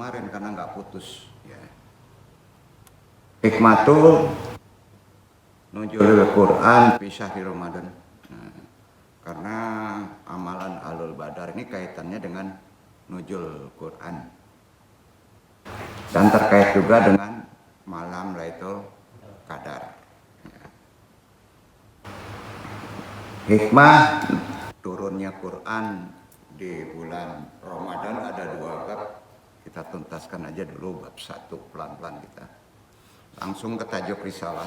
kemarin karena nggak putus. Ya. Hikmatul nuzulul Quran fi syahri Ramadan. Nah, karena amalan Ahlul Badar ini kaitannya dengan nuzul Quran dan terkait juga dengan malam Lailatul Qadar. Ya. Hikmah turunnya Quran di bulan Ramadan ada 2 bab. Kita tuntaskan aja dulu bab 1 pelan-pelan kita. Langsung ke tajuk risalah.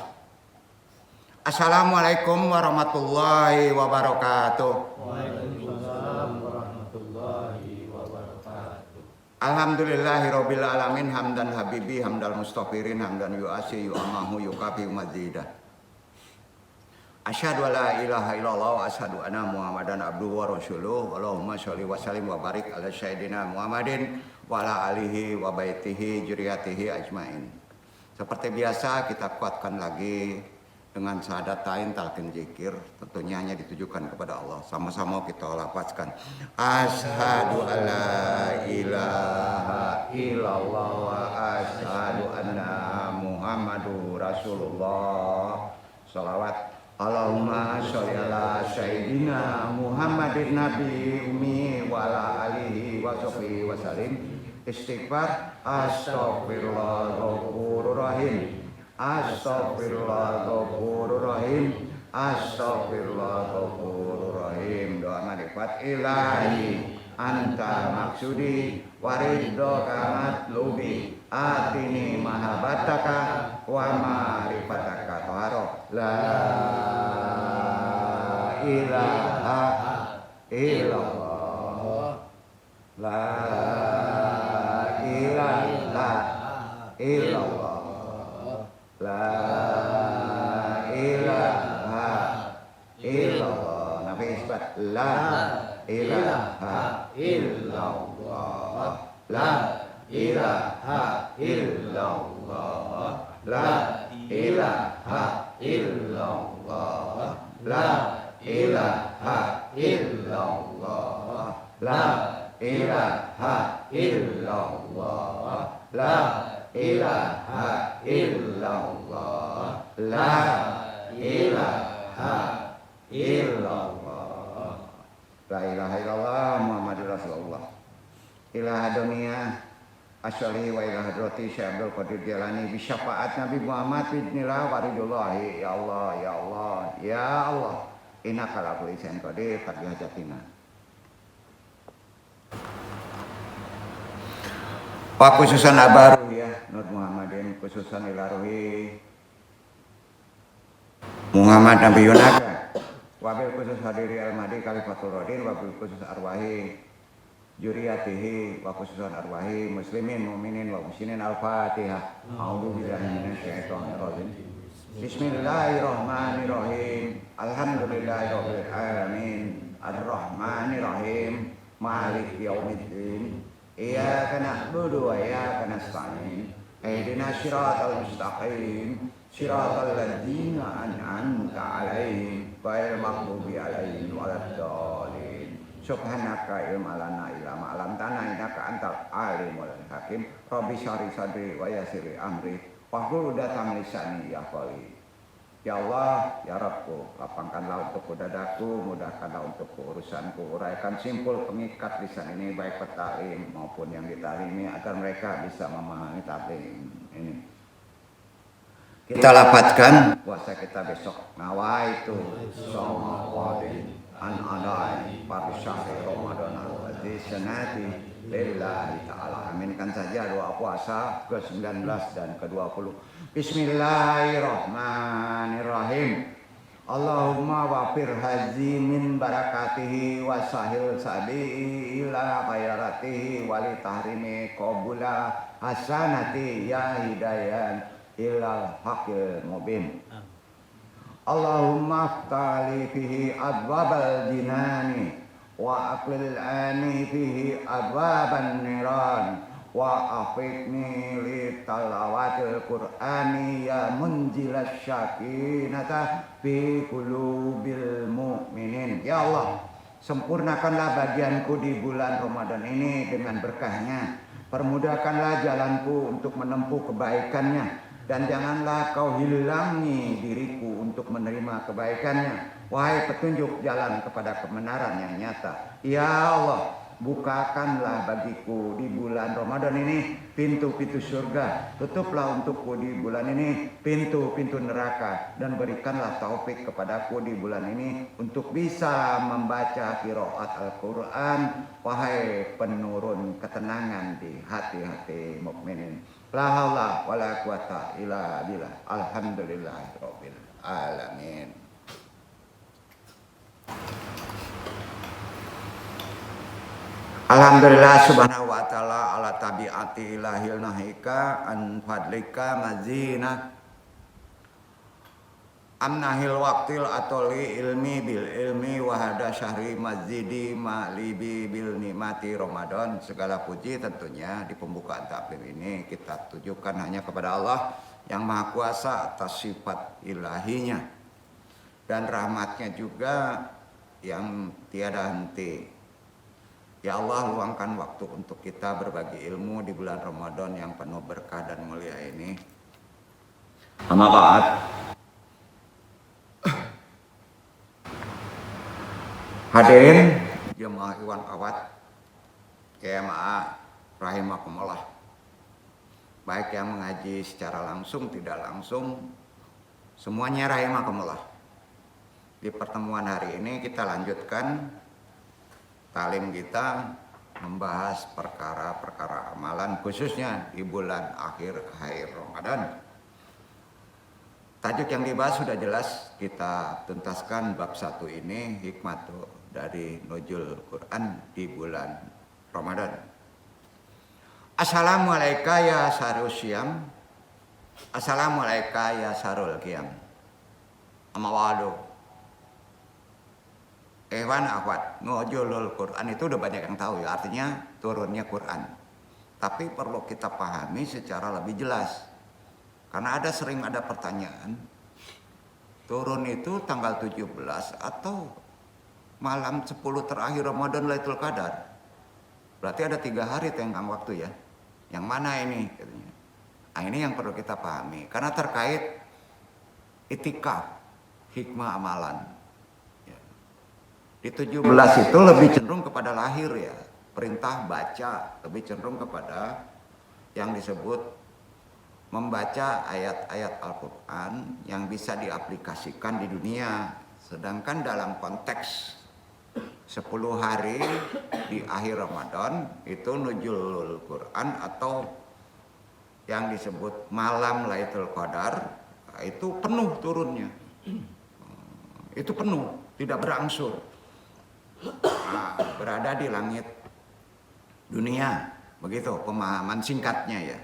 Assalamualaikum warahmatullahi wabarakatuh. Waalaikumsalam warahmatullahi wabarakatuh. Alhamdulillahirabbil alamin hamdan habibi hamdal mustafirin hamdan yu'asi yu'amahu yukafi mazidah. Asyhadu alla ilaha illallah wa asyhadu anna Muhammadan abduhu wa rasuluh. Allahumma sholli wa sallim wa barik ala sayyidina Muhammadin wa ala alihi wa baitihi dzurriyyatihi ajmain. Seperti biasa kita kuatkan lagi dengan syahadatain talqin zikir, tentunya hanya ditujukan kepada Allah. Sama-sama kita lafazkan. Asyhadu alla ilaha illallah wa asyhadu anna Muhammadur rasulullah. Shalawat Allahumma sholli ala sayyidina Muhammadin nabi ummi wa ala alihi wa sahbihi wa sallim. Istighfar astaghfirullah ghafurur rahim. Astaghfirullah ghafurur rahim. Astaghfirullah ghafurur rahim. Doa marifat ilahi anta maksudi waridhoka matlubi atini mahabbataka wa ma'rifataka taharo la ilaha illallah la ilaha illallah la ilaha illallah. Nabi isbat la ilaha illallah la ilaha illallah la ilaha illallah la ilaha illallah la ilaha illallah la ilaha illallah la ilaha illallah la ilaha illallah Muhammadur Rasulullah. Ilaha dunia asyali wa ilaha hadrati Syekh Abdul Qadir Jalani bi syafaat Nabi Muhammad bidnillah waridullahi. Ya Allah ya Allah ya Allah innaka la kulli syai'in qadir fadli hajatina. Pak khususan abaru ya Nur Muhammadin khususan ilaruhi Muhammad Nabi Yunaka wabil khusus hadiri al-madi kalifatul rodin wabil khusus arwahi juriyatihi wa khususan arwahi muslimin mu'minin wa muslimin al-fatihah. A'udzu billahi minasyaitonir rajim. Bismillahirrahmanirrahim. Alhamdulillahirabbil alamin. Arrahmanirrahim. Maliki yaumiddin. Iyyaka na'budu wa iyyaka nasta'in. Ihdinas siratal mustaqim. Siratal ladzina an'amta 'alaihim ghairil maghdubi alaihim waladdallin. Subhanaka ilma lana illa ma 'allamtana innaka antal alimul hakim. Rabbi shrah sadri wa yassir amri wahlul 'uqdatam min lisani yafqahu. Ya Allah, ya Rabbku, lapangkanlah untukku dadaku, mudahkanlah untukku urusanku, uraikan simpul pengikat lisan ini baik petalim maupun yang ditalimi agar mereka bisa memahami taklim ini. Kita lapatkan puasa kita besok. Nawaitu soma wadin an adai pada syahri Ramadan al-aziz sanati lillahi ta'ala. Aminkan saja doa puasa ke-19 dan ke-20. Bismillahirrahmanirrahim. Allahumma wafir hazi min barakatihi wa sahil sadi'i ila khairatihi wali tahrimi qabula hasanati ya hidayan ilal haqil mubin. Allahumma aftali fihi adwabal jinani wa aqlil ani fihi adwaban niran wa afiqni li talawatil qur'ani ya munjilas syakinata fi qulubil mu'minin. Ya Allah, sempurnakanlah bagianku di bulan Ramadan ini dengan berkahnya. Permudahkanlah jalanku untuk menempuh kebaikannya, dan janganlah kau hilangi diriku untuk menerima kebaikannya. Wahai petunjuk jalan kepada kebenaran yang nyata, ya Allah, bukakanlah bagiku di bulan Ramadan ini pintu-pintu surga. Tutuplah untukku di bulan ini pintu-pintu neraka. Dan berikanlah taufik kepadaku di bulan ini untuk bisa membaca qiraat Al-Quran. Wahai penurun ketenangan di hati-hati mukminin. La haula wala quwata illa billah. Alhamdulillahirabbil alamin. Alhamdulillah subhanahu wa ta'ala ala tabi'ati ilahil nahika an fadlika mazina amnahil waqtil atoli ilmi bil ilmi wahada syahri mazidi ma'libi bil nikmati Ramadan. Segala puji tentunya di pembukaan taklim ini kita tujukan hanya kepada Allah yang maha kuasa atas sifat ilahinya, dan rahmatnya juga yang tiada henti. Ya Allah, luangkan waktu untuk kita berbagi ilmu di bulan Ramadan yang penuh berkah dan mulia ini. Amma ba'd. Hadirin jemaah iwan awat jemaah rahimakumullah, baik yang mengaji secara langsung tidak langsung, semuanya rahimakumullah. Di pertemuan hari ini kita lanjutkan talim kita membahas perkara-perkara amalan khususnya di bulan akhir Ramadan. Tajuk yang dibahas sudah jelas, kita tuntaskan bab 1 ini, hikmah dari nuzul Quran di bulan Ramadan. Assalamualaikum ya sarul syam. Assalamualaikum ya sarul qiyam. Amawadu. Ewan akhwat, nuzulul Quran itu udah banyak yang tahu ya, artinya turunnya Quran. Tapi perlu kita pahami secara lebih jelas. Karena sering ada pertanyaan, turun itu tanggal 17 atau malam 10 terakhir Ramadan Lailatul Qadar. Berarti ada 3 hari tenggang waktu ya. Yang mana ini? Katanya. Nah, ini yang perlu kita pahami. Karena terkait itikaf, hikmah amalan. Di 17 itu lebih cenderung kepada lahir ya. Perintah baca lebih cenderung kepada yang disebut membaca ayat-ayat Al-Quran yang bisa diaplikasikan di dunia. Sedangkan dalam konteks 10 hari di akhir Ramadan itu nuzulul Quran atau yang disebut malam Lailatul Qadar itu penuh turunnya. Itu penuh, tidak berangsur. Nah, berada di langit dunia, begitu pemahaman singkatnya ya.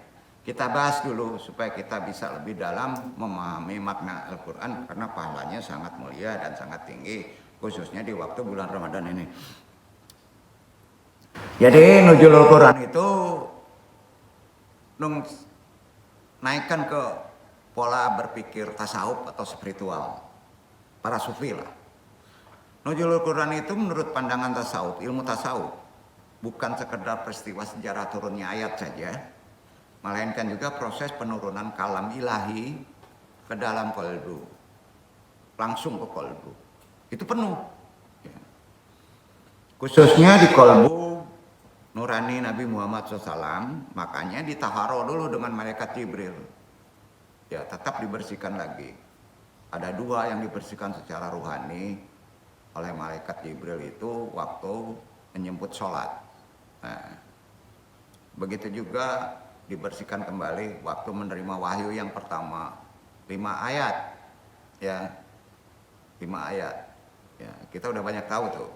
Kita bahas dulu supaya kita bisa lebih dalam memahami makna Al-Quran, karena pahalanya sangat mulia dan sangat tinggi, khususnya di waktu bulan Ramadan ini. Jadi nuzulul Quran itu naikkan ke pola berpikir tasawuf atau spiritual, para sufi lah. Nuzulul Quran itu menurut pandangan tasawuf, ilmu tasawuf, bukan sekedar peristiwa sejarah turunnya ayat saja, melainkan juga proses penurunan kalam ilahi ke dalam qalbu, langsung ke qalbu. Itu penuh. Ya. Khususnya di qalbu nurani Nabi Muhammad SAW, makanya ditaharo dulu dengan malaikat Jibril. Ya, tetap dibersihkan lagi. Ada 2 yang dibersihkan secara ruhani oleh malaikat Jibril itu waktu menjemput sholat. Nah, begitu juga dibersihkan kembali waktu menerima wahyu yang pertama, 5 ayat ya, 5 ayat ya, kita udah banyak tahu tuh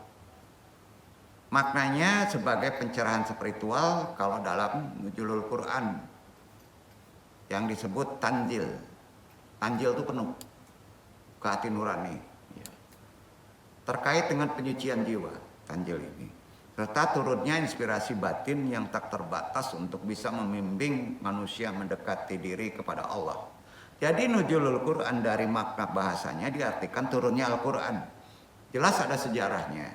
maknanya sebagai pencerahan spiritual. Kalau dalam nuzulul Quran yang disebut tanjil itu penuh ke hati nurani terkait dengan penyucian jiwa, tanjil ini, serta turunnya inspirasi batin yang tak terbatas untuk bisa membimbing manusia mendekati diri kepada Allah. Jadi nuzulul Quran dari makna bahasanya diartikan turunnya Al-Quran. Jelas ada sejarahnya.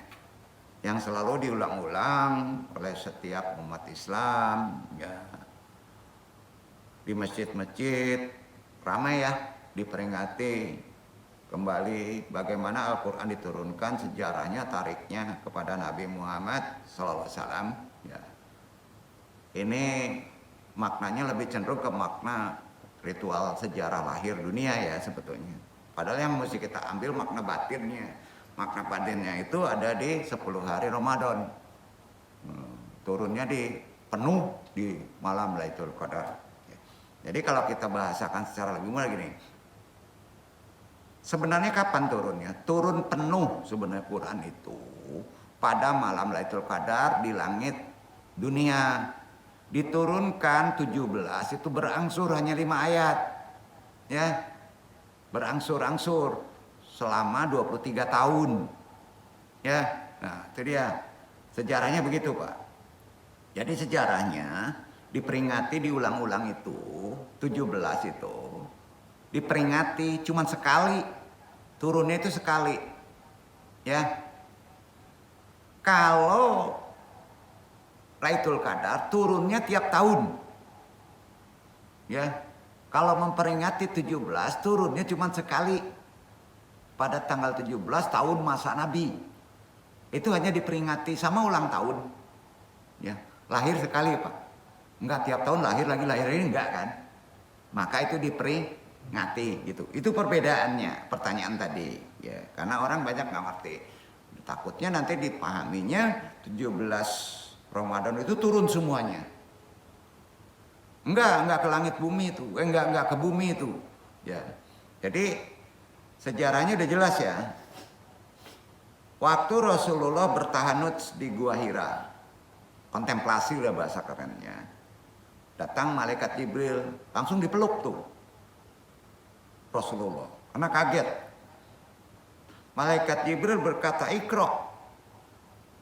yang selalu diulang-ulang oleh setiap umat Islam, ya. Di masjid-masjid ramai ya diperingati kembali bagaimana Al-Quran diturunkan, sejarahnya, tariknya kepada Nabi Muhammad SAW. Ya. Ini maknanya lebih cenderung ke makna ritual sejarah lahir dunia ya sebetulnya. Padahal yang mesti kita ambil makna batinnya. Makna batinnya itu ada di 10 hari Ramadan. Turunnya penuh di malam Lailatul Qadar. Jadi kalau kita bahasakan secara lebih mudah gini. Sebenarnya kapan turunnya? Turun penuh sebenarnya Quran itu pada malam Lailatul Qadar di langit dunia. Diturunkan 17 itu berangsur hanya 5 ayat. Ya. Berangsur-angsur selama 23 tahun. Ya. Nah, itu dia. Sejarahnya begitu, Pak. Jadi sejarahnya diperingati diulang-ulang itu 17 itu diperingati cuman sekali, turunnya itu sekali, ya. Kalau Lailatul Qadar turunnya tiap tahun, ya. Kalau memperingati 17 turunnya cuman sekali pada tanggal 17 tahun masa Nabi, itu hanya diperingati sama ulang tahun, ya. Lahir sekali Pak, enggak tiap tahun lahir lagi, lahir ini enggak kan, maka itu diperingati gitu. Itu perbedaannya pertanyaan tadi, ya. Karena orang banyak nggak ngerti, takutnya nanti dipahaminya 17 Ramadan itu turun semuanya. Enggak ke langit bumi itu, enggak ke bumi itu, ya. Jadi sejarahnya udah jelas ya. Waktu Rasulullah bertahanut di Gua Hira, kontemplasi udah bahasa kerennya. Datang malaikat Jibril, langsung dipeluk tuh Rasulullah, karena kaget. Malaikat Jibril berkata, "Iqra."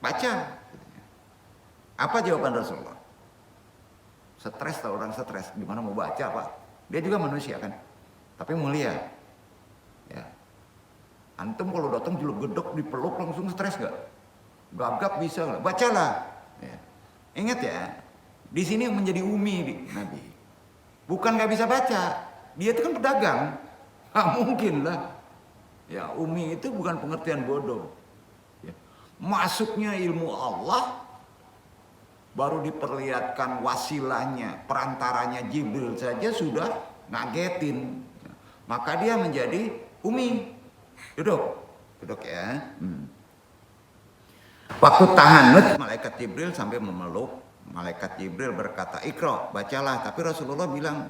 Baca. Apa jawaban Rasulullah? Stres, tau orang stres, gimana mau baca Pak? Dia juga manusia kan, tapi mulia. Ya. Antum kalau datang jelek-gedek dipeluk langsung stres gak? Gagap bisa nggak? Bacalah. Ya. Ingat ya, di sini menjadi umi Nabi. Bukan nggak bisa baca, dia itu kan pedagang. Nggak mungkin lah. Ya, umi itu bukan pengertian bodoh. Ya. Masuknya ilmu Allah, baru diperlihatkan wasilahnya, perantaranya Jibril saja sudah ngagetin. Maka dia menjadi umi. Duduk ya. Waktu tahanut, malaikat Jibril sampai memeluk. Malaikat Jibril berkata, "Iqra, bacalah." Tapi Rasulullah bilang,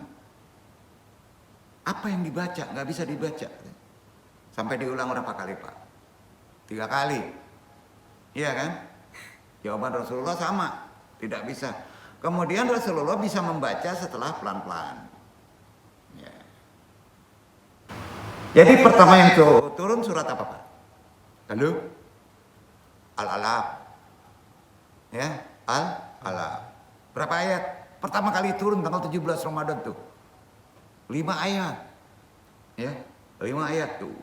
"Apa yang dibaca? Nggak bisa dibaca." Sampai diulang berapa kali Pak? 3 kali. Iya kan? Jawaban Rasulullah sama. Tidak bisa. Kemudian Rasulullah bisa membaca setelah pelan-pelan. Ya. Jadi pertama yang turun surat apa Pak? Halo? Al-Alaq. Ya, Al-Alaq. Berapa ayat? Pertama kali turun tanggal 17 Ramadan tuh. 5 ayat. Ya, 5 ayat tuh.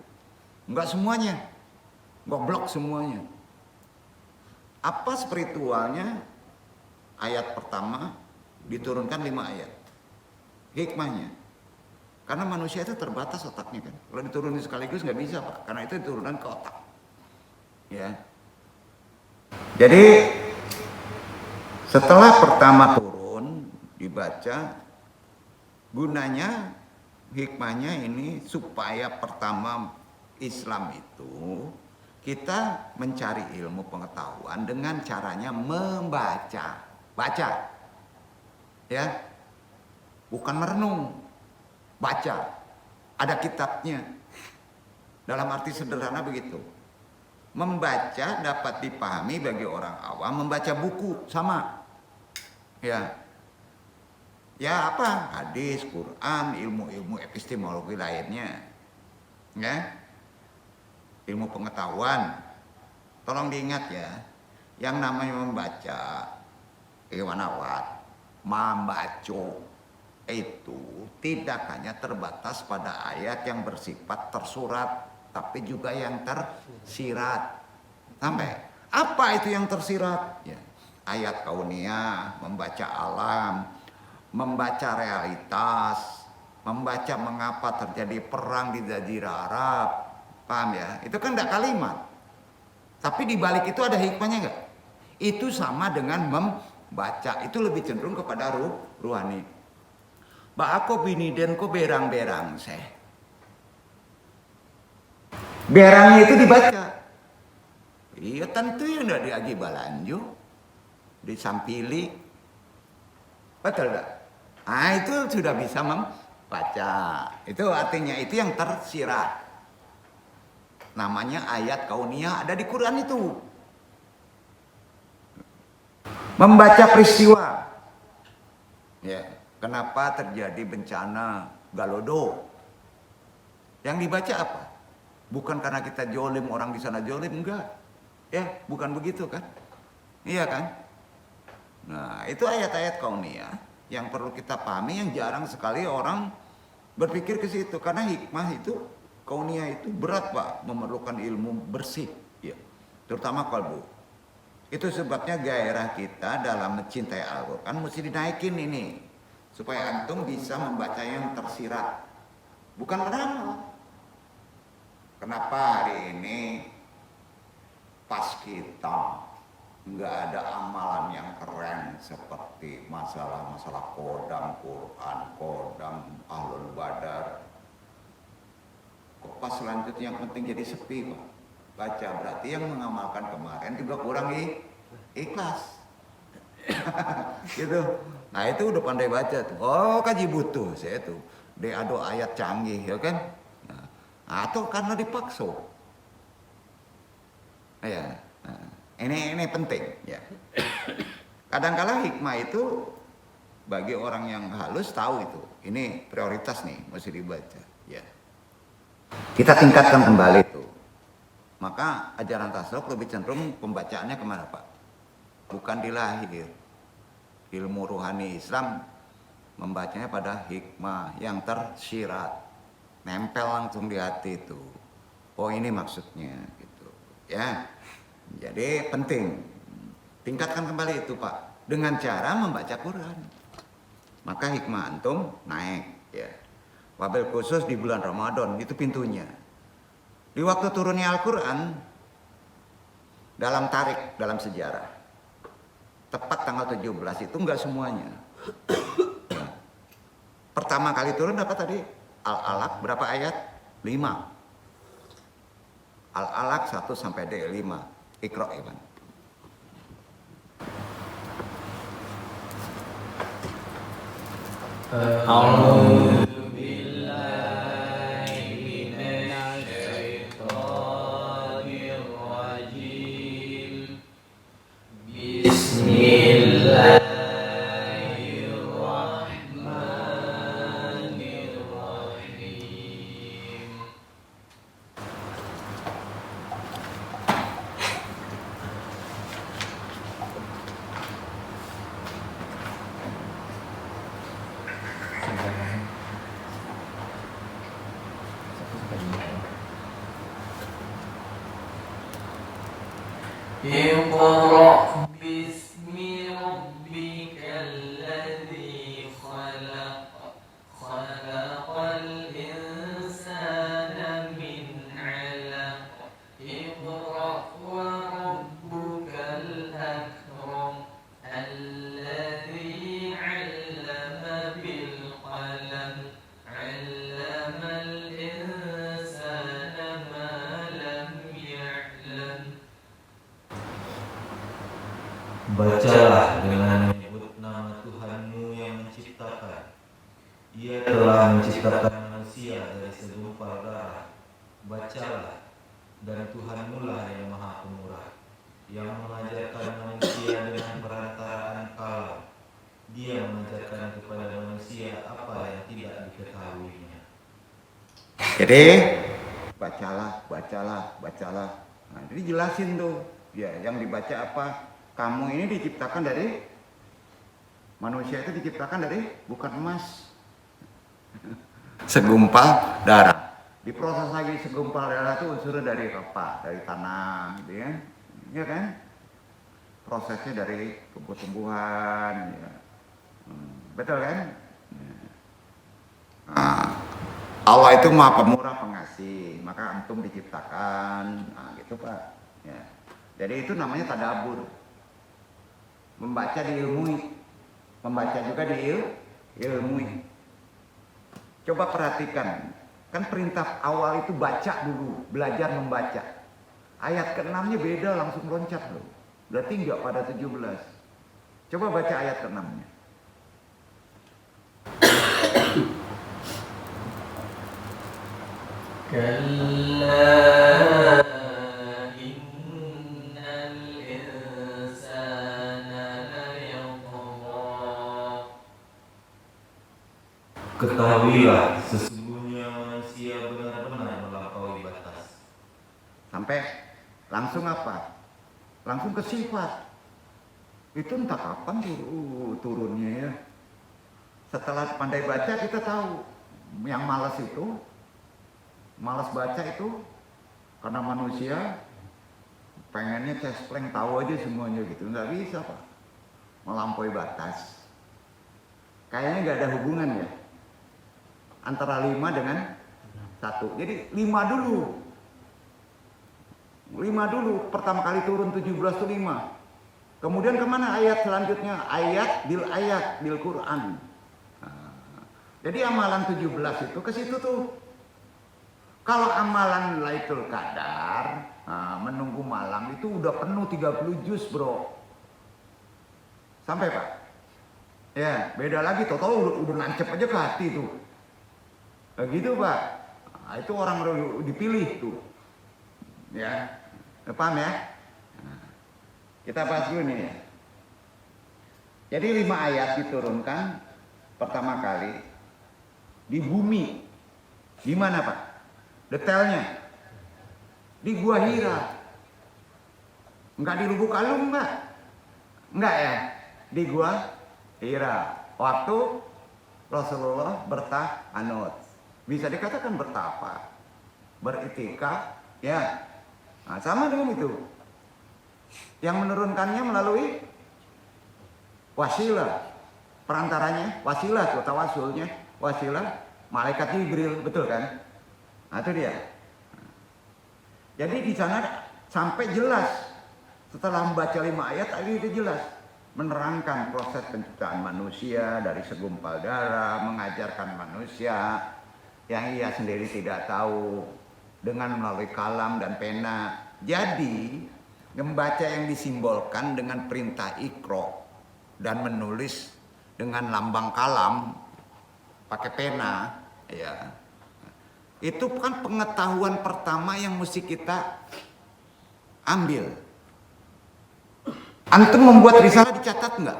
Enggak semuanya. Goblok semuanya. Apa spiritualnya? Ayat pertama diturunkan 5 ayat. Hikmahnya, karena manusia itu terbatas otaknya kan. Kalau diturunin sekaligus nggak bisa Pak, karena itu diturunkan ke otak. Ya. Jadi setelah pertama turun dibaca, gunanya, hikmahnya ini supaya pertama Islam itu kita mencari ilmu pengetahuan dengan caranya membaca. Baca, ya, bukan merenung, baca. Ada kitabnya. Dalam arti sederhana begitu. Membaca dapat dipahami bagi orang awam, membaca buku sama, ya, ya apa? Hadis, Quran, ilmu-ilmu epistemologi lainnya, ya, ilmu pengetahuan. Tolong diingat ya, yang namanya membaca, Iwanawat, membaca itu tidak hanya terbatas pada ayat yang bersifat tersurat, tapi juga yang tersirat. Sampai Apa itu yang tersirat? Ya, ayat kauniyah, membaca alam, membaca realitas, membaca mengapa terjadi perang di Jazirah Arab. Paham ya? Itu kan tidak kalimat. Tapi di balik itu ada hikmahnya enggak? Itu sama dengan membaca. Itu lebih cenderung kepada ruhani. Ba ako biniden ko berang-berang seh. Berangnya itu dibaca. Iya tentu ya enggak diagi balanju. Disampili. Betul enggak? Ah itu sudah bisa membaca. Itu artinya itu yang tersirat. Namanya ayat kauniyah ada di Quran itu. Membaca peristiwa. Ya, kenapa terjadi bencana Galodo? Yang dibaca apa? Bukan karena kita jolim, orang di sana jolim, enggak. Ya, bukan begitu kan? Iya kan? Nah, itu ayat-ayat kauniyah yang perlu kita pahami, yang jarang sekali orang berpikir ke situ. Karena hikmah itu, kauniyah itu berat Pak, memerlukan ilmu bersih. Ya, terutama kalbu. Itu sebabnya gairah kita dalam mencintai Al-Quran mesti dinaikin ini. Supaya antum bisa membaca yang tersirat. Bukan beramal. Kenapa hari ini pas kita nggak ada amalan yang keren seperti masalah-masalah kodam Quran, kodam Ahlul Badar. Kok pas selanjutnya yang penting jadi sepi Pak? Baca berarti yang mengamalkan kemarin juga kurang ikhlas. Gitu. Nah itu udah pandai baca tuh. Oh kaji butuh saya tuh. Dia ada ayat canggih ya kan. Nah, atau karena dipaksa. Ya. Nah, ini penting ya. Kadang-kala hikmah itu bagi orang yang halus tahu itu. Ini prioritas nih mesti dibaca. Ya. Kita tingkatkan kembali itu. Maka ajaran tasawuf lebih cenderung pembacaannya kemana Pak? Bukan di lahir. Ilmu ruhani Islam membacanya pada hikmah yang tersirat. Nempel langsung di hati itu. Oh ini maksudnya gitu. Ya. Jadi penting. Tingkatkan kembali itu Pak. Dengan cara membaca Quran. Maka hikmah antum naik. Ya. Wabil khusus di bulan Ramadan. Itu pintunya. Di waktu turunnya Al-Quran, dalam tarik, dalam sejarah, tepat tanggal 17 itu enggak semuanya. Nah, pertama kali turun dapat tadi Al-Alaq berapa ayat? 5. Al-Alaq 1 sampai D5. Iqra Iban. اقرأ باسم ربك الذي خلق خلق الإنسان من علق اقرأ وربك الأكرم الذي علم بالقلم علم الإنسان ما لم يعلم. Bacalah dengan menyebut nama Tuhanmu yang menciptakan. Ia telah menciptakan manusia dari segumpal darah. Bacalah, dan Tuhanmu lah yang maha pemurah, yang mengajarkan manusia dengan perantaraan kalam. Dia mengajarkan kepada manusia apa yang tidak diketahuinya. Jadi bacalah. Nah, jadi jelasin tuh. Ya, yang dibaca apa? Kamu ini diciptakan dari manusia itu diciptakan dari bukan emas. Segumpal darah. Diproses lagi segumpal darah itu unsurnya dari apa? Dari tanah, gitu ya. Iya kan? prosesnya dari tumbuh-tumbuhan. Ya. Betul kan? Nah, Allah itu maha pemurah pengasih, maka antum diciptakan, nah, gitu Pak. Ya. Jadi itu namanya tadabbur. Membaca diilmui, membaca juga diilmui. Coba perhatikan, kan perintah awal itu baca dulu, belajar membaca. Ayat ke-6-nya beda, langsung loncat loh. Berarti enggak pada 17. Coba baca ayat ke-6-nya. كلا إن الإنسان ليطغى. Ketahuilah sesungguhnya manusia benar-benar melampaui batas. Sampai langsung apa? Langsung ke sifat. Itu entah kapan turunnya ya. Setelah pandai baca kita tahu yang malas itu, malas baca itu karena manusia pengennya cespleng tahu aja semuanya gitu. Nggak bisa Pak, melampaui batas. Kayaknya nggak ada hubungan ya antara 5 dengan 1. Jadi 5 dulu. 5 dulu, pertama kali turun 17 itu 5. Kemudian kemana ayat selanjutnya? Ayat bil Quran. Jadi amalan 17 itu ke situ tuh. Kalau amalan Lailatul Qadar, menunggu malam itu udah penuh 30 juz, Bro. Sampai Pak? Ya, beda lagi, tau-tau udah nancep aja ke hati tuh. Begitu Pak. Nah, itu orang udah dipilih tuh. Ya, paham ya? Nah, kita bahas dulu nih ya. Jadi 5 ayat diturunkan pertama kali di bumi. Di mana Pak? Detailnya di Gua Hira. Enggak di Lubuk Alum Pak? Enggak ya? Di Gua Hira. Waktu Rasulullah bertahanut. Bisa dikatakan bertapa, beritikaf, ya. Nah, sama dengan itu. Yang menurunkannya melalui wasilah. Perantaranya wasilah, tawasulnya wasilah malaikat Jibril, betul kan? Nah, itu dia. Jadi di sana sampai jelas setelah membaca 5 ayat tadi itu jelas menerangkan proses penciptaan manusia dari segumpal darah, mengajarkan manusia yang ia sendiri tidak tahu dengan melalui kalam dan pena. Jadi membaca yang disimbolkan dengan perintah Iqra dan menulis dengan lambang kalam pakai pena, ya. Itu kan pengetahuan pertama yang mesti kita ambil. Antum membuat risalah dicatat enggak?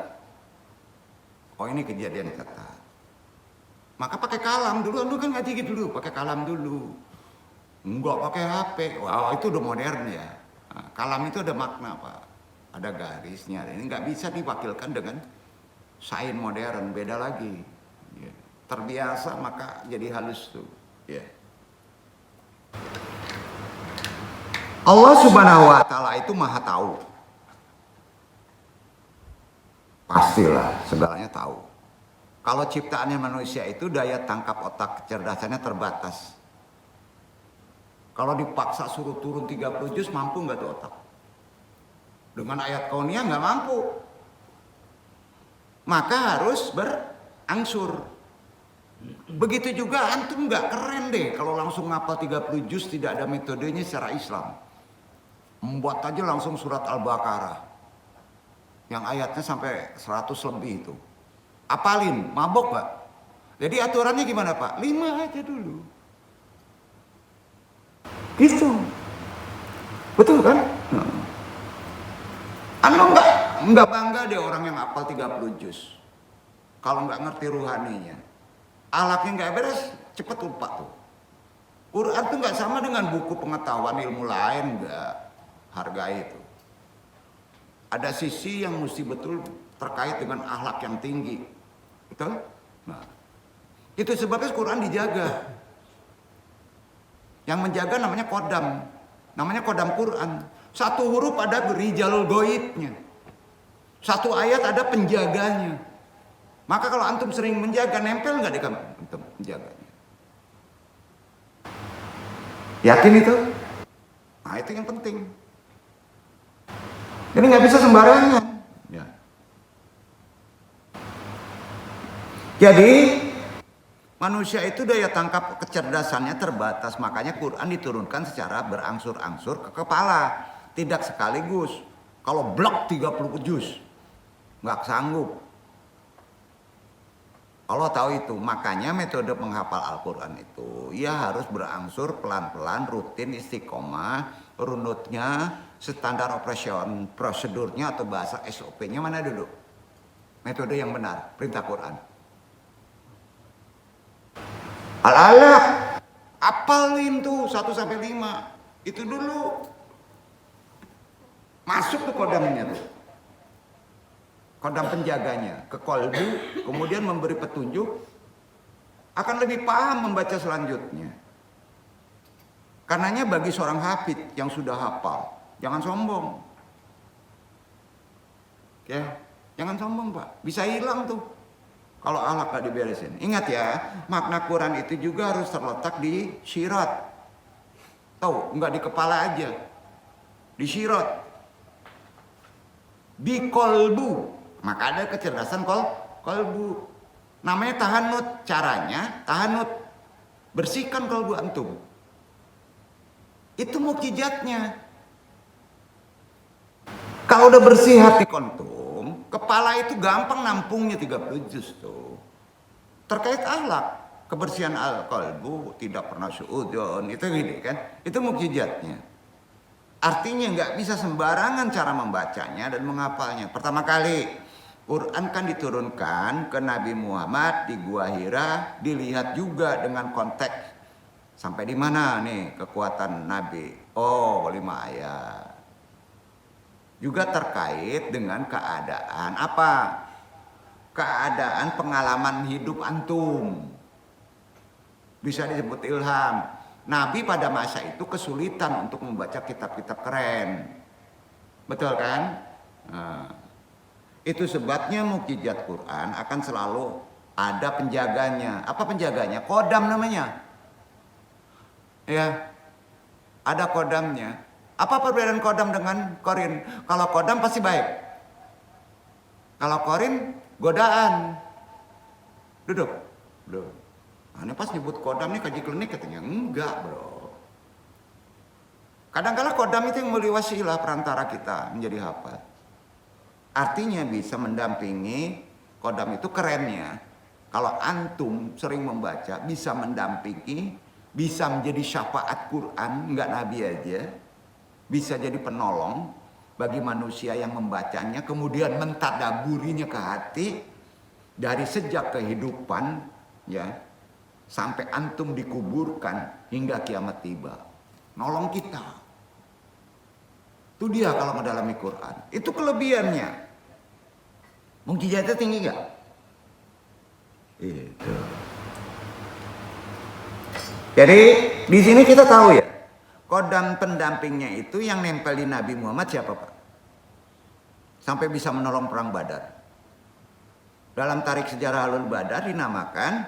Oh, ini kejadian catat. Maka pakai kalam dulu, kan ngaji gitu dulu, pakai kalam dulu. Enggak pakai HP. Wah, itu udah modern ya. Nah, kalam itu ada makna Pak, ada garisnya. Ini nggak bisa diwakilkan dengan sains modern, beda lagi. Ya. Terbiasa maka jadi halus tuh. Ya. Allah Subhanahu Wa Taala itu maha tahu. Pastilah segalanya tahu. Kalau ciptaannya manusia itu daya tangkap otak kecerdasannya terbatas. Kalau dipaksa suruh turun 30 juz mampu nggak tuh otak? Dengan ayat kauniyah nggak mampu. Maka harus berangsur. Begitu juga antum nggak keren deh kalau langsung ngapal 30 juz, tidak ada metodenya secara Islam. Membuat aja langsung surat Al-Baqarah yang ayatnya sampai 100 lebih itu. Apalin, mabok Pak. Jadi aturannya gimana Pak? 5 aja dulu. Gitu. Betul kan? Anda enggak bangga deh orang yang hafal 30 juz. Kalau enggak ngerti ruhaninya. Alatnya enggak beres, cepat lupa tuh. Quran tuh enggak sama dengan buku pengetahuan ilmu lain, enggak. Hargai itu. Ada sisi yang mesti betul terkait dengan akhlak yang tinggi. Betul? Nah, itu sebabnya Quran dijaga. Yang menjaga namanya kodam. Namanya kodam Quran. Satu huruf ada rijal goibnya. Satu ayat ada penjaganya. Maka kalau antum sering menjaga, nempel nggak di kamu antum menjaganya? Yakin itu? Nah itu yang penting. Jadi nggak bisa sembarangan. Ya. Jadi manusia itu daya tangkap kecerdasannya terbatas, makanya Quran diturunkan secara berangsur-angsur ke kepala, tidak sekaligus. Kalau blok 30 juz, nggak sanggup. Allah tahu itu, makanya metode menghafal Al-Quran itu ya harus berangsur pelan-pelan, rutin, istiqomah, runutnya, standar operation, prosedurnya atau bahasa SOP-nya mana dulu? Metode yang benar, perintah Quran. Al-Alaq, apalin tuh 1-5, itu dulu. Masuk ke kodamnya tuh. Kodam penjaganya ke kolbu, kemudian memberi petunjuk, akan lebih paham membaca selanjutnya. Karenanya bagi seorang hafid yang sudah hafal, jangan sombong. Ya, jangan sombong Pak, bisa hilang tuh kalau alaq gak diberesin. Ingat ya, makna Quran itu juga harus terletak di syirat. Tahu, nggak di kepala aja, di syirat, di kolbu. Maka ada kecerdasan kolbu. Namanya tahanut. Caranya tahanut. Bersihkan kolbu antum. Itu mukjizatnya. Kalau udah bersih hati kontum, kepala itu gampang nampungnya 30 juz tuh. Terkait akhlak, kebersihan al-qalbu, tidak pernah suudzon, itu gini kan. Itu mukjizatnya. Artinya nggak bisa sembarangan cara membacanya dan menghafalnya. Pertama kali Quran kan diturunkan ke Nabi Muhammad di Gua Hira, dilihat juga dengan konteks sampai di mana nih kekuatan Nabi. Oh, 5 ayat. Juga terkait dengan keadaan apa? Keadaan pengalaman hidup antum. Bisa disebut ilham. Nabi pada masa itu kesulitan untuk membaca kitab-kitab keren. Betul kan? Nah, itu sebabnya mukjizat Quran akan selalu ada penjaganya. Apa penjaganya? Kodam namanya. Ya, ada kodamnya. Apa perbedaan kodam dengan korin? Kalau kodam pasti baik. Kalau korin, godaan. Duduk. Nah, ini pas nyebut kodam nih kaji klinik katanya. Enggak bro. Kadang-kadang kodam itu yang mulia wasilah perantara kita menjadi hafal. Artinya bisa mendampingi, kodam itu kerennya. Kalau antum sering membaca, bisa mendampingi, bisa menjadi syafaat Quran, enggak Nabi aja. Bisa jadi penolong bagi manusia yang membacanya, kemudian mentadaburinya ke hati, dari sejak kehidupan, ya, sampai antum dikuburkan hingga kiamat tiba. Nolong kita. Itu dia kalau mendalami Quran. Itu kelebihannya. Mukjizatnya tinggi gak? Itu. Jadi di sini kita tahu ya, kodam pendampingnya itu yang nempel di Nabi Muhammad siapa Pak? Sampai bisa menolong perang Badar. Dalam tarik sejarah Alul Badar dinamakan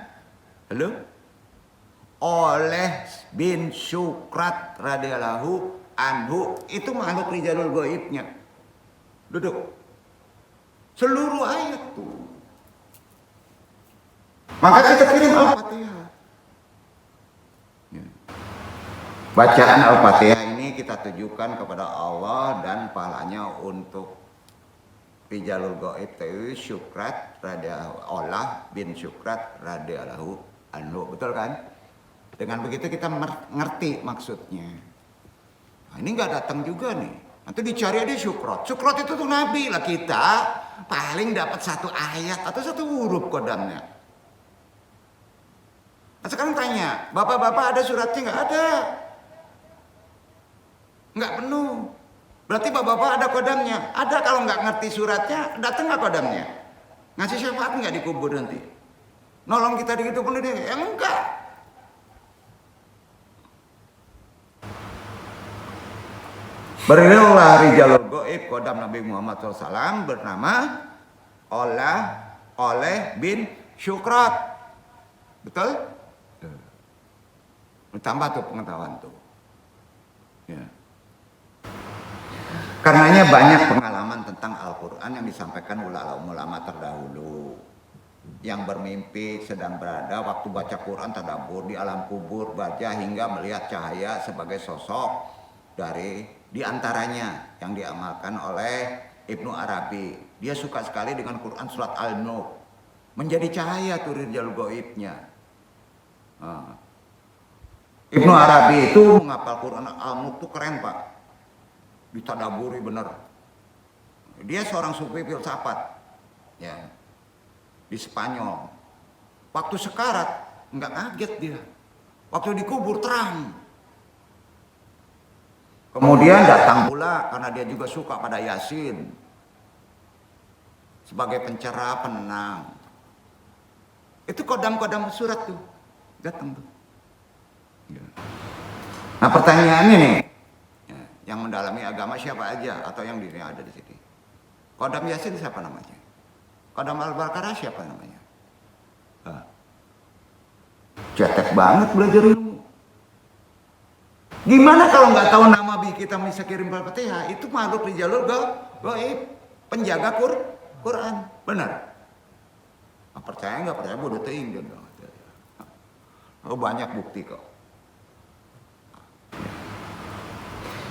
oleh bin Syukrat radhiyallahu anhu. Itu makhluk rijalul gaibnya. Duduk. Seluruh ayat tuh. Maka kita kirim Al-Fatihah. Bacaan Al-Fatihah ini kita tujukan kepada Allah dan pahalanya untuk rijalul gaib itu Syukrat radhiyallahu Allah bin Syukrat radhiyallahu anhu. Betul kan? Dengan begitu kita ngerti maksudnya. Nah, ini nggak datang juga nih. Nanti dicari ada Syukrat. Syukrat itu tuh Nabi lah, kita paling dapat 1 ayat atau 1 huruf kodamnya. Nah, sekarang tanya, bapak-bapak ada suratnya nggak? Ada. Nggak penuh. Berarti bapak-bapak ada kodamnya. Ada. Kalau nggak ngerti suratnya, datang nggak kodamnya? Ngasih syafaat nggak dikubur nanti? Nolong kita di pun dia? Ya enggak. Beliaulah rijalul gaib kodam Nabi Muhammad SAW bernama Oleh bin Syukrat. Betul? Tambah tuh pengetahuan tuh. Ya. Karenanya banyak pengalaman tentang Al-Quran yang disampaikan ulama terdahulu. Yang bermimpi sedang berada waktu baca Quran tadabbur di alam kubur, baca hingga melihat cahaya sebagai sosok dari diantaranya yang diamalkan oleh Ibnu Arabi. Dia suka sekali dengan Quran surat Al-Nur. Menjadi cahaya tuh rijal gaibnya. Ibnu Arabi itu menghafal Quran Al-Nur tuh keren Pak. Ditadaburi bener. Dia seorang sufi filsafat. Ya. Di Spanyol. Waktu sekarat nggak kaget dia. Waktu dikubur terang. Kemudian datang pula karena dia juga suka pada Yasin sebagai pencerah penenang. Itu kodam-kodam surat tuh datang tuh. Ya. Nah pertanyaannya nih, yang mendalami agama siapa aja atau yang dirinya ada di sini? Kodam Yasin siapa namanya? Kodam Al-Baqarah siapa namanya? Cetek banget belajar ilmu. Gimana kalau nggak tahu nama kita bisa kirim Al-Fatihah? Itu makhluk di jalur gaib, penjaga Quran, benar? Percaya nggak percaya bodoh ting. Oh banyak bukti kok.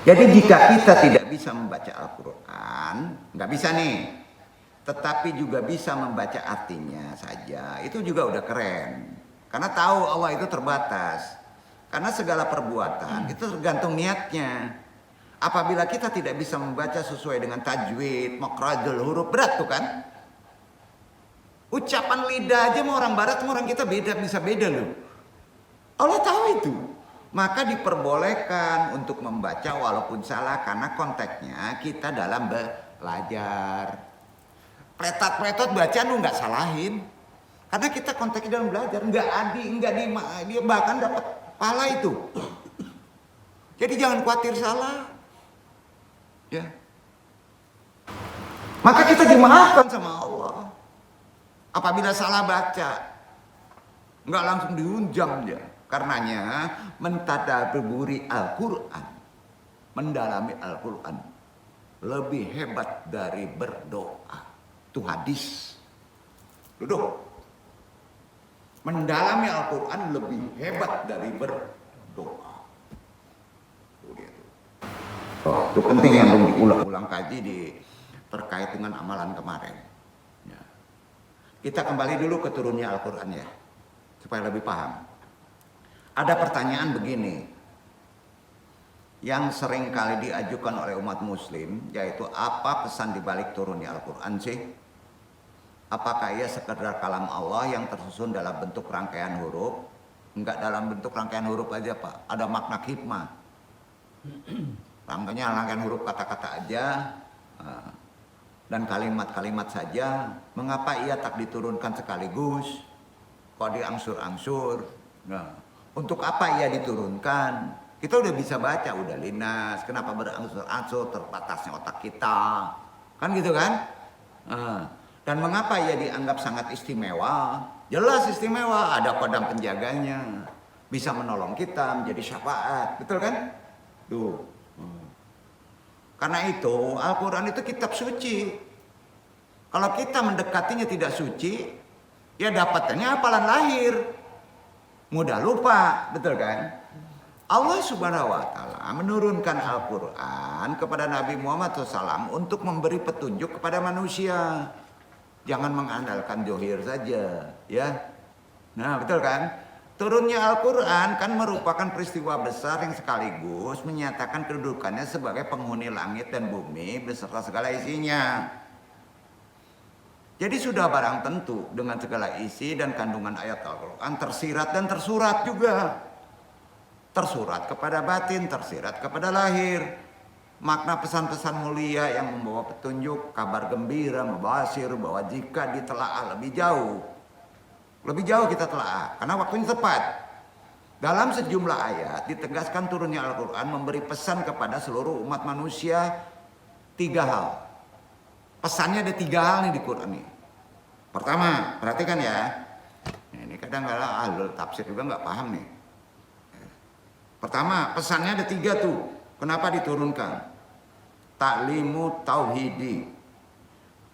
Jadi jika kita tidak bisa membaca Al-Quran, nggak bisa nih, tetapi juga bisa membaca artinya saja, itu juga udah keren. Karena tahu Allah itu terbatas. Karena segala perbuatan itu tergantung niatnya. Apabila kita tidak bisa membaca sesuai dengan tajwid, makhrajul huruf, berat tuh kan? Ucapan lidah aja sama orang barat sama orang kita bisa beda loh. Allah tahu itu. Maka diperbolehkan untuk membaca walaupun salah karena konteksnya kita dalam belajar. Pletot-pletot bacaan lu nggak salahin. Karena kita konteksnya dalam belajar, dia bahkan dapat pahala itu. Jadi jangan khawatir salah. Ya. Maka kita dimaafkan sama Allah. Apabila salah baca, nggak langsung dihunjam dia. Karenanya mentadabburi Al-Quran, mendalami Al-Quran lebih hebat dari berdoa. Itu hadis. Duduk. Mendalami Al-Quran lebih hebat dari berdoa. Itu penting yang diulang-ulang kaji terkait dengan amalan kemarin. Ya. Kita kembali dulu ke turunnya Al-Quran ya, supaya lebih paham. Ada pertanyaan begini yang sering kali diajukan oleh umat muslim, yaitu apa pesan dibalik turunnya Al-Quran sih? Apakah ia sekedar kalam Allah yang tersusun dalam bentuk rangkaian huruf? Enggak dalam bentuk rangkaian huruf aja Pak, ada makna hikmah. Rangkaian huruf kata-kata aja dan kalimat-kalimat saja. Mengapa ia tak diturunkan sekaligus? Kok diangsur-angsur? Nah, untuk apa ia diturunkan? Kita udah bisa baca, udah linas. Kenapa berangsur-angsur? Terbatasnya otak kita. Kan gitu kan? Dan mengapa ia dianggap sangat istimewa? Jelas istimewa, ada kodam penjaganya. Bisa menolong kita menjadi syafaat. Betul kan? Tuh. Karena itu Al-Quran itu kitab suci. Kalau kita mendekatinya tidak suci, ya dapatannya hafalan lahir. Mudah lupa, betul kan? Allah Subhanahu wa Ta'ala menurunkan Al-Quran kepada Nabi Muhammad SAW untuk memberi petunjuk kepada manusia. Jangan mengandalkan johir saja, ya. Nah, betul kan? Turunnya Al-Quran kan merupakan peristiwa besar yang sekaligus menyatakan kedudukannya sebagai penghuni langit dan bumi beserta segala isinya. Jadi sudah barang tentu dengan segala isi dan kandungan ayat Al-Quran tersirat dan tersurat juga. Tersurat kepada batin, tersirat kepada lahir. Makna pesan-pesan mulia yang membawa petunjuk, kabar gembira, mubasir bahwa jika ditelaah lebih jauh kita telaah karena waktunya tepat. Dalam sejumlah ayat ditegaskan turunnya Al-Quran memberi pesan kepada seluruh umat manusia 3 hal. Pesannya ada 3 hal nih di Quran nih. Pertama, perhatikan ya. Ini kadang-kadang ahlul tafsir juga nggak paham nih. Pertama, pesannya ada 3 tuh. Kenapa diturunkan? Ta'limu tauhidi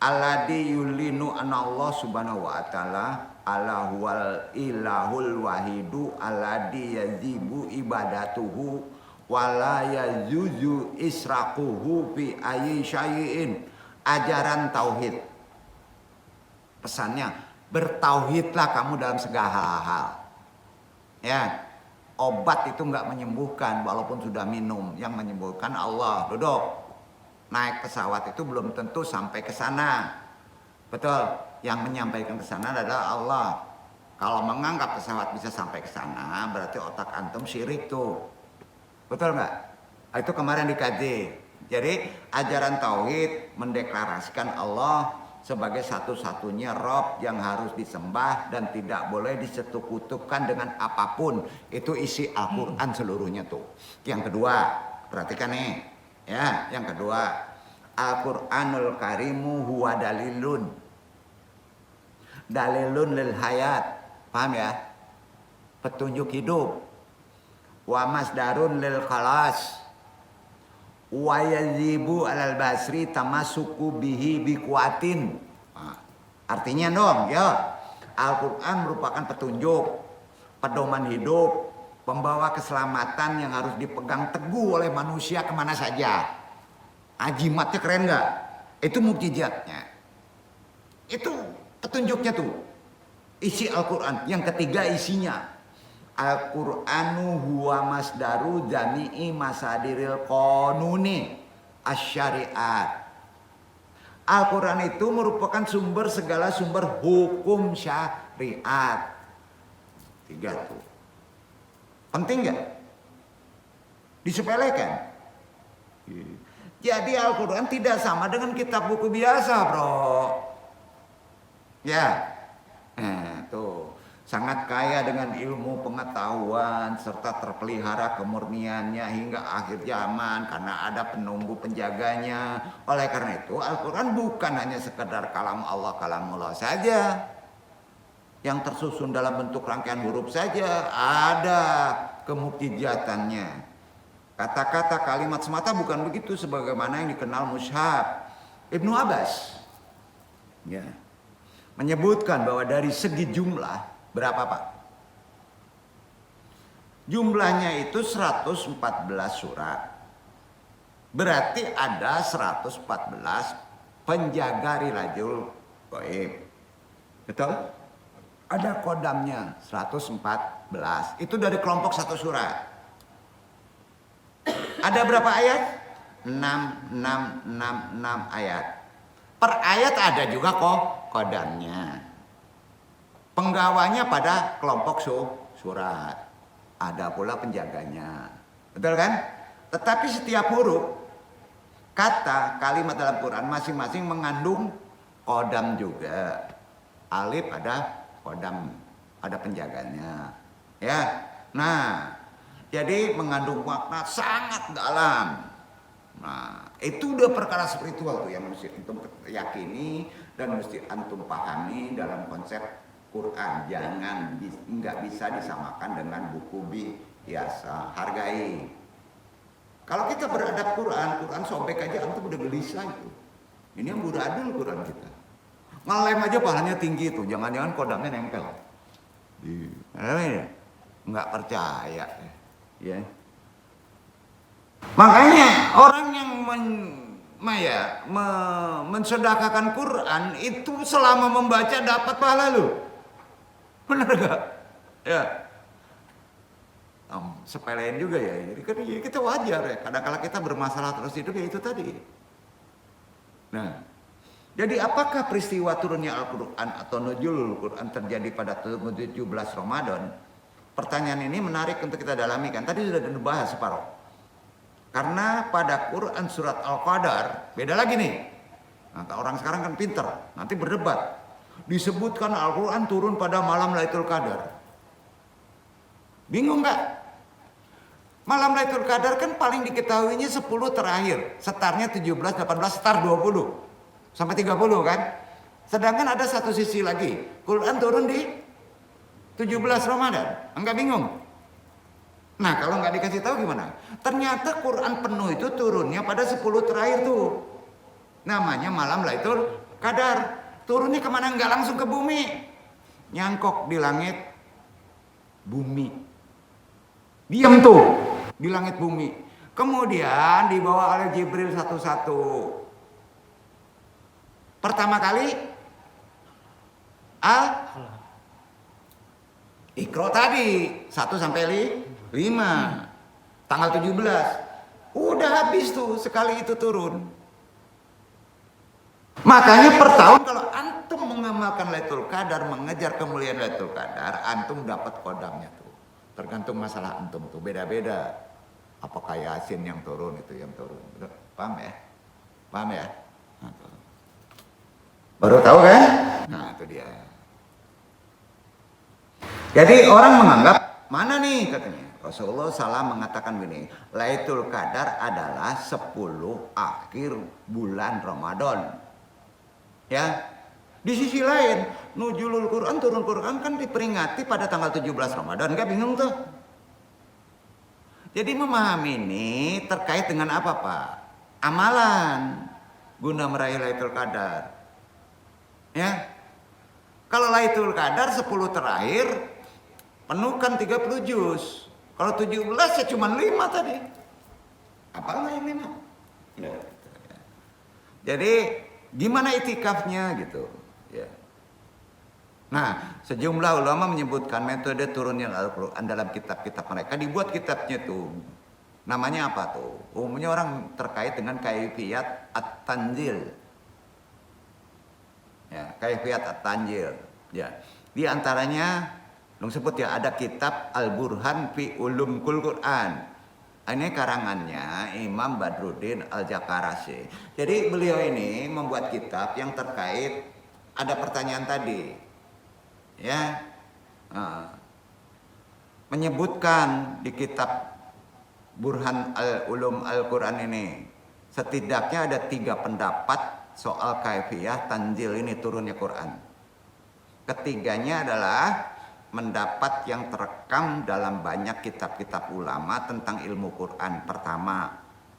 alladhi yulinu anna Allah subhanahu wa ta'ala ala huwal ilahul wahidu alladhi yajibu ibadatuhu wala yajuzu israquhu fi ayyi syai'in. Ajaran tauhid. Pesannya, bertauhidlah kamu dalam segala hal. Ya, obat itu nggak menyembuhkan walaupun sudah minum. Yang menyembuhkan Allah. Duduk. Naik pesawat itu belum tentu sampai ke sana. Betul. Yang menyampaikan ke sana adalah Allah. Kalau menganggap pesawat bisa sampai ke sana, berarti otak antum syirik tuh. Betul nggak? Itu kemarin dikaji. Jadi ajaran tauhid mendeklarasikan Allah sebagai satu-satunya Rob yang harus disembah dan tidak boleh disekutukan dengan apapun. Itu isi Al-Quran seluruhnya tuh. Yang kedua, perhatikan nih. Ya, yang kedua, Al-Qur'anul Karimu huwa dalilun. Dalilun lil hayat. Paham ya? Petunjuk hidup. Wa masdarun lil khalas. Wa yazibu alal basri tamasuku bihi biquatin. Artinya dong, ya. Al-Qur'an merupakan petunjuk, pedoman hidup, pembawa keselamatan yang harus dipegang teguh oleh manusia kemana saja. Jimatnya keren nggak? Itu mukjizatnya. Itu petunjuknya tuh. Isi Al-Quran. Yang ketiga isinya. Al-Qur'anu huwa masdaru jami'i masadiril qanuni asyariat. Al-Quran itu merupakan sumber segala sumber hukum syariat. 3 tuh. Penting nggak? Disepelekan. Jadi Al-Quran tidak sama dengan kitab buku biasa, bro. Ya, tuh sangat kaya dengan ilmu pengetahuan serta terpelihara kemurniannya hingga akhir zaman karena ada penunggu penjaganya. Oleh karena itu Al-Quran bukan hanya sekedar kalamullah saja yang tersusun dalam bentuk rangkaian huruf saja, ada kemukjizatannya. Kata-kata kalimat semata bukan begitu sebagaimana yang dikenal mushaf. Ibnu Abbas ya, menyebutkan bahwa dari segi jumlah, berapa Pak? Jumlahnya itu 114 surat. Berarti ada 114 penjaga rilajul gaib. Betul? Ada kodamnya 114. Itu dari kelompok 1 surat. Ada berapa ayat? 6 ayat. Per ayat ada juga kok kodamnya. Penggawanya pada kelompok surat. Ada pula penjaganya. Betul kan? Tetapi setiap huruf, kata, kalimat dalam Quran masing-masing mengandung kodam juga. Alif ada kodam, ada penjaganya. Ya. Nah, jadi mengandung makna sangat dalam. Nah, itu udah perkara spiritual tuh yang mesti antum yakini dan mesti antum pahami dalam konsep Quran. Jangan nggak bisa disamakan dengan buku biasa. Hargai. Kalau kita beradab Quran sobek aja antum udah gelisah itu. Ini yang buradul Quran kita. Ngelem aja pahalanya tinggi tuh. Jangan-jangan kodamnya nempel. Nggak percaya. Ya. Makanya orang yang mensedekahkan Quran itu selama membaca dapat pahala loh. Benar gak? Ya. Sepelein juga ya. Jadi kita wajar ya. Kadang-kadang kita bermasalah terus hidup ya itu tadi. Nah, jadi apakah peristiwa turunnya Al-Quran atau nuzulul Quran terjadi pada 17 Ramadan? Pertanyaan ini menarik untuk kita dalami kan. Tadi sudah dibahas separuh. Karena pada Quran surat Al-Qadar beda lagi nih. Nah, orang sekarang kan pinter, nanti berdebat. Disebutkan Al-Quran turun pada malam Lailatul Qadar. Bingung nggak? Malam Lailatul Qadar kan paling diketahuinya 10 terakhir. Setarnya 17, 18, setar 20. Sampai 30 kan? Sedangkan ada satu sisi lagi. Quran turun di 17 Ramadan. Enggak bingung? Nah kalau nggak dikasih tahu gimana? Ternyata Quran penuh itu turunnya pada 10 terakhir tuh. Namanya malam Lailatul Qadar. Turunnya kemana? Nggak langsung ke bumi. Nyangkok di langit bumi. Diam tuh di langit bumi. Kemudian dibawa oleh Jibril satu-satu. Pertama kali Iqra tadi 1 sampai 5. Tanggal 17. Udah habis tuh sekali itu turun. Makanya per tahun kalau antum mengamalkan Lailatul Qadar, mengejar kemuliaan Lailatul Qadar, antum dapat kodamnya tuh. Tergantung masalah antum tuh beda-beda. Apakah Yasin yang turun itu yang turun. Paham ya? Paham ya? Nah, baru tahu kan? Nah, itu dia. Jadi orang menganggap mana nih katanya. Rasulullah SAW mengatakan begini, Lailatul Qadar adalah 10 akhir bulan Ramadan. Ya, di sisi lain, nuzulul Quran, turun Quran kan diperingati pada tanggal 17 Ramadan, enggak bingung tuh? Jadi memahami ini terkait dengan apa Pak? Amalan guna meraih Lailatul Qadar. Ya, kalau Lailatul Qadar 10 terakhir, penuhkan 30 juz. Kalau 17 ya cuma 5 tadi. Apa yang 5? Ya. Jadi gimana itikafnya gitu ya. Nah, sejumlah ulama menyebutkan metode turunnya Al-Quran dalam kitab-kitab mereka. Dibuat kitabnya tuh namanya apa tuh? Umumnya orang terkait dengan kaifiyat at-tanzil. Ya, kaifiyat at-tanzil. Ya. Di antaranya sebut ya ada kitab Al-Burhan fi Ulumul Quran. Ini karangannya Imam Badruddin Al-Jakarasi. Jadi beliau ini membuat kitab yang terkait ada pertanyaan tadi, ya, menyebutkan di kitab Burhan Al-Ulum Al-Quran ini setidaknya ada 3 pendapat soal kaifiyah tanzil ini turunnya Quran. Ketiganya adalah mendapat yang terekam dalam banyak kitab-kitab ulama tentang ilmu Quran. Pertama,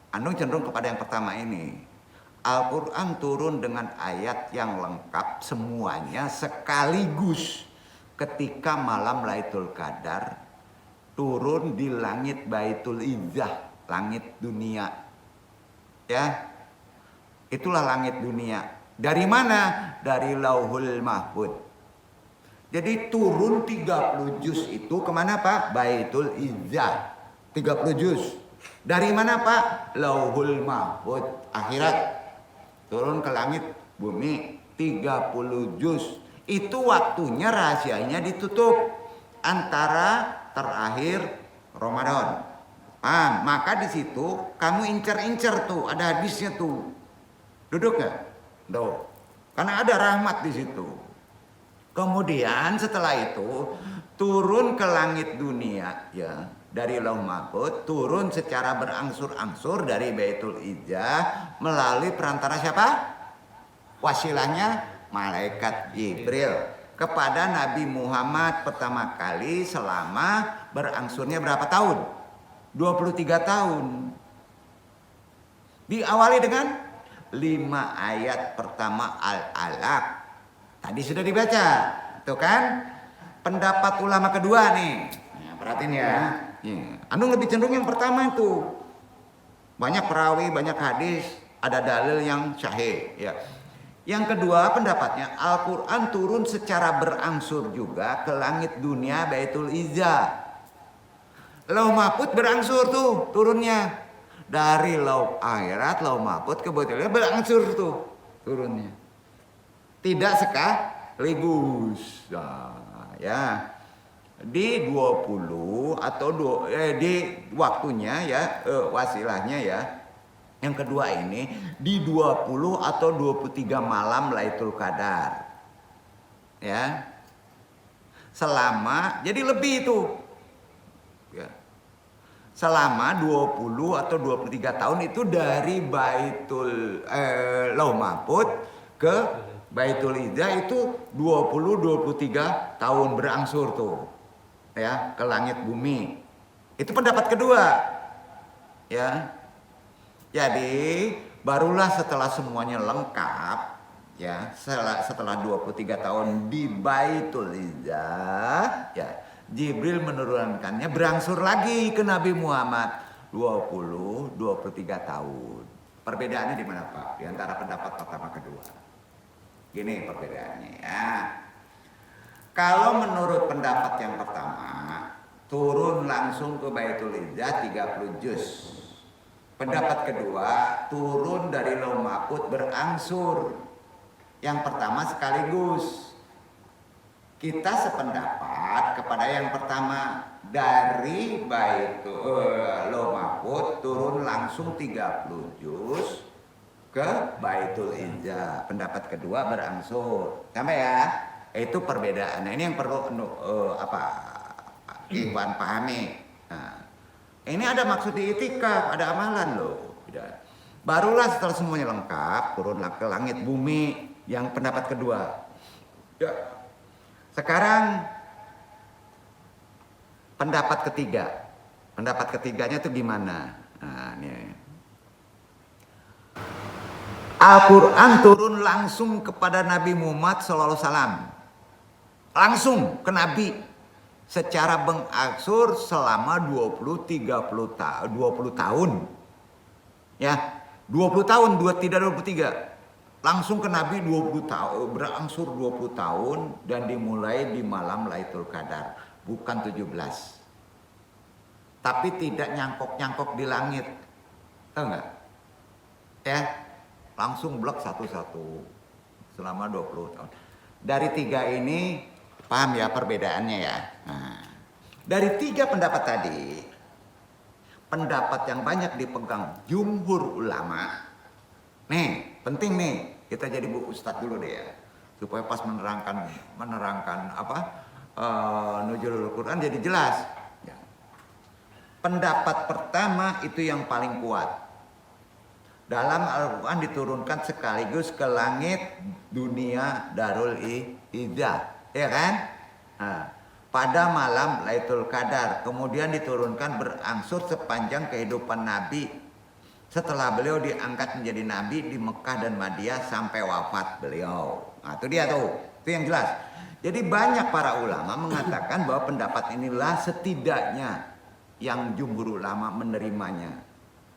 anu cenderung kepada yang pertama ini. Al-Quran turun dengan ayat yang lengkap semuanya sekaligus ketika malam Lailatul Qadar turun di langit Baitul Izzah, langit dunia. Ya. Itulah langit dunia. Dari mana? Dari Lauhul Mahfuz. Jadi turun 30 juz itu kemana Pak? Baitul Izzah 30 juz. Dari mana Pak? Lauhul Mahfuz, akhirat. Turun ke langit bumi 30 juz. Itu waktunya rahasianya ditutup antara terakhir Ramadan. Maka di situ kamu incer-incer tuh, ada hadisnya tuh. Duduk nggak? Tuh. Karena ada rahmat di situ. Kemudian setelah itu turun ke langit dunia ya, dari Lauh Mahfuz, turun secara berangsur-angsur dari Baitul Izzah melalui perantara siapa? Wasilahnya malaikat Jibril kepada Nabi Muhammad pertama kali selama berangsurnya berapa tahun? 23 tahun. Diawali dengan 5 ayat pertama Al-Alaq. Tadi sudah dibaca, tuh kan? Pendapat ulama kedua nih. Nah, perhatiin ya. Anu lebih cenderung yang pertama itu. Banyak perawi, banyak hadis, ada dalil yang sahih. Ya. Yang kedua pendapatnya Al-Quran turun secara berangsur juga ke langit dunia Baitul Izzah. Lauh Mahfuz berangsur tuh turunnya. Dari lauh akhirat, Lauh Mahfuz ke Baitul Izzah berangsur tuh turunnya. Tidak sekaligus. Nah, ya. Di 20 atau di waktunya ya, wasilahnya ya. Yang kedua ini di 20 atau 23 malam Lailatul Qadar. Ya. Selama jadi lebih itu. Ya. Selama 20 atau 23 tahun itu dari Baitul Lauh Mahfuz ke Baitul Izza itu 20-23 tahun berangsur tuh. Ya, ke langit bumi. Itu pendapat kedua. Ya. Jadi, barulah setelah semuanya lengkap, ya, setelah 23 tahun di Baitul Izza, ya, Jibril menurunkannya berangsur lagi ke Nabi Muhammad 20-23 tahun. Perbedaannya di mana, Pak? Di antara pendapat pertama kedua. Gini perbedaannya ya. Kalau menurut pendapat yang pertama, turun langsung ke Baitul Izza 30 juz. Pendapat kedua, turun dari Lauh Mahfuz berangsur. Yang pertama sekaligus. Kita sependapat kepada yang pertama, dari Baitul Lauh Mahfuz turun langsung 30 juz ke Baitul Izza. Pendapat kedua berangsur. Sampai ya? Itu perbedaan. Nah, ini yang perlu Ikhwan pahami. Nah, ini ada maksud di itikaf, ada amalan loh. Barulah setelah semuanya lengkap, turunlah ke langit bumi. Yang pendapat kedua. Ya. Sekarang pendapat ketiga. Pendapat ketiganya itu gimana? Nah, ini. Al-Quran turun langsung kepada Nabi Muhammad SAW. Langsung ke Nabi. Secara berangsur selama 20 tahun. Ya, 20 tahun, tidak 23. Langsung ke Nabi 20 tahun, berangsur 20 tahun dan dimulai di malam Lailatul Qadar, bukan 17. Tapi tidak nyangkok-nyangkok di langit. Tahu nggak? Ya, langsung blok satu-satu selama 20 tahun. Dari tiga ini paham ya perbedaannya ya. Nah, dari tiga pendapat tadi, pendapat yang banyak dipegang jumhur ulama. Nih, penting nih, kita jadi bu ustadz dulu deh ya, supaya pas menerangkan nuzulul Quran jadi jelas. Ya. Pendapat pertama itu yang paling kuat. Dalam Al-Quran diturunkan sekaligus ke langit dunia Darul Izza, ya kan? Nah, pada malam Lailatul Qadar, kemudian diturunkan berangsur sepanjang kehidupan Nabi. Setelah beliau diangkat menjadi nabi di Mekah dan Madinah sampai wafat beliau. Nah, itu dia tuh. Itu yang jelas. Jadi banyak para ulama mengatakan bahwa pendapat inilah setidaknya yang jumhur ulama menerimanya.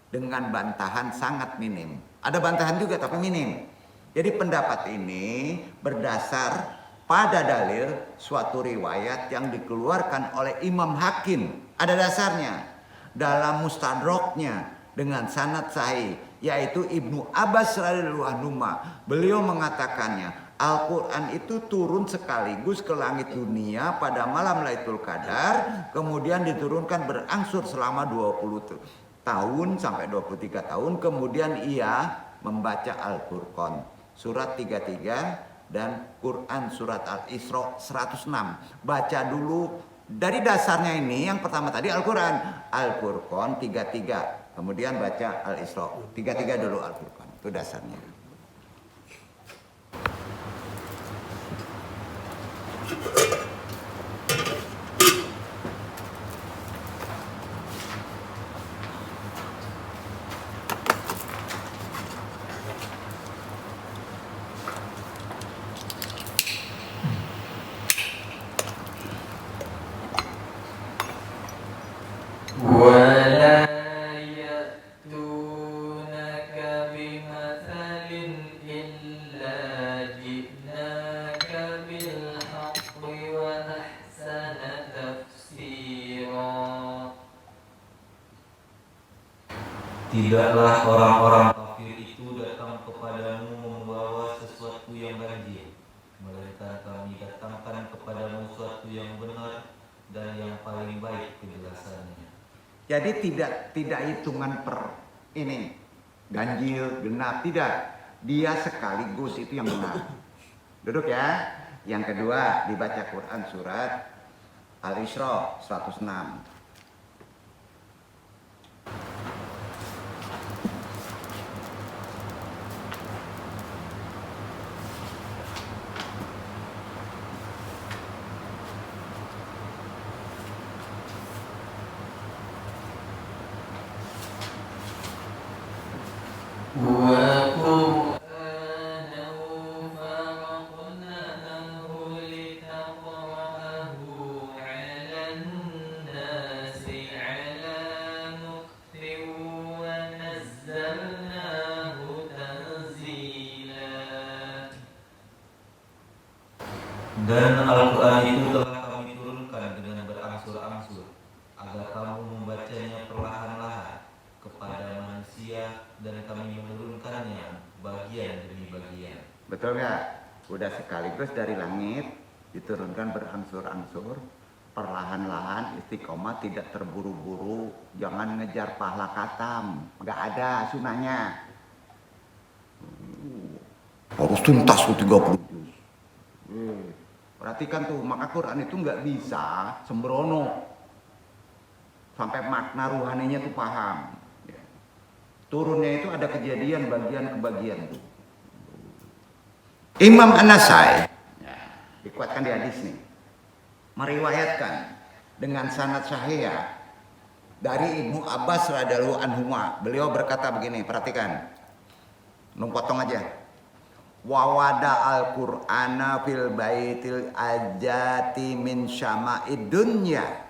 Dengan bantahan sangat minim. Ada bantahan juga tapi minim. Jadi pendapat ini berdasar pada dalil suatu riwayat yang dikeluarkan oleh Imam Hakim. Ada dasarnya. Dalam Mustadraknya. Dengan sanad sahih, yaitu Ibnu Abbas radhiyallahu anhu. Beliau mengatakannya, Al-Quran itu turun sekaligus ke langit dunia pada malam Lailatul Qadar, kemudian diturunkan berangsur selama 20 tahun sampai 23 tahun, kemudian ia membaca Al-Furqan surat 33 dan Quran surat Al-Isra 106. Baca dulu dari dasarnya ini, yang pertama tadi Al-Quran, Al-Furqan 33. Kemudian baca Al-Isra 33 dulu Al-Furqan. Itu dasarnya. ولا يأتونك بمثل إلا جئناك بالحق وأحسن تفسيرا. Tidaklah orang-orang kafir itu datang kepadamu membawa sesuatu yang ganjil, melainkan kami datangkan kepadamu sesuatu yang benar dan yang paling baik penjelasannya. Jadi tidak hitungan per ini ganjil, genap, tidak. Dia sekaligus itu yang benar. Duduk ya. Yang kedua dibaca Quran surat Al-Isra 106. Dan Al-Quran itu telah kami turunkan dengan berangsur-angsur agar kamu membacanya perlahan-lahan kepada manusia, dan kami menurunkannya bagian demi bagian. Betul nggak? Udah sekaligus dari langit diturunkan berangsur-angsur, perlahan-lahan, istiqomah, tidak terburu-buru, jangan ngejar pahala khatam, nggak ada sunahnya. Harus tuntas tuh 30 juz. Perhatikan tuh, maka Quran itu nggak bisa sembrono sampai makna ruhaninya tuh paham. Turunnya itu ada kejadian bagian ke bagian tuh. Imam An-Nasai, dikuatkan di hadis nih, meriwayatkan dengan sanad sahih dari Ibnu Abbas radhiyallahu anhuma. Beliau berkata begini, perhatikan, potong aja. Wawada al-Qur'ana fil baitil ajati min syama'id dunya.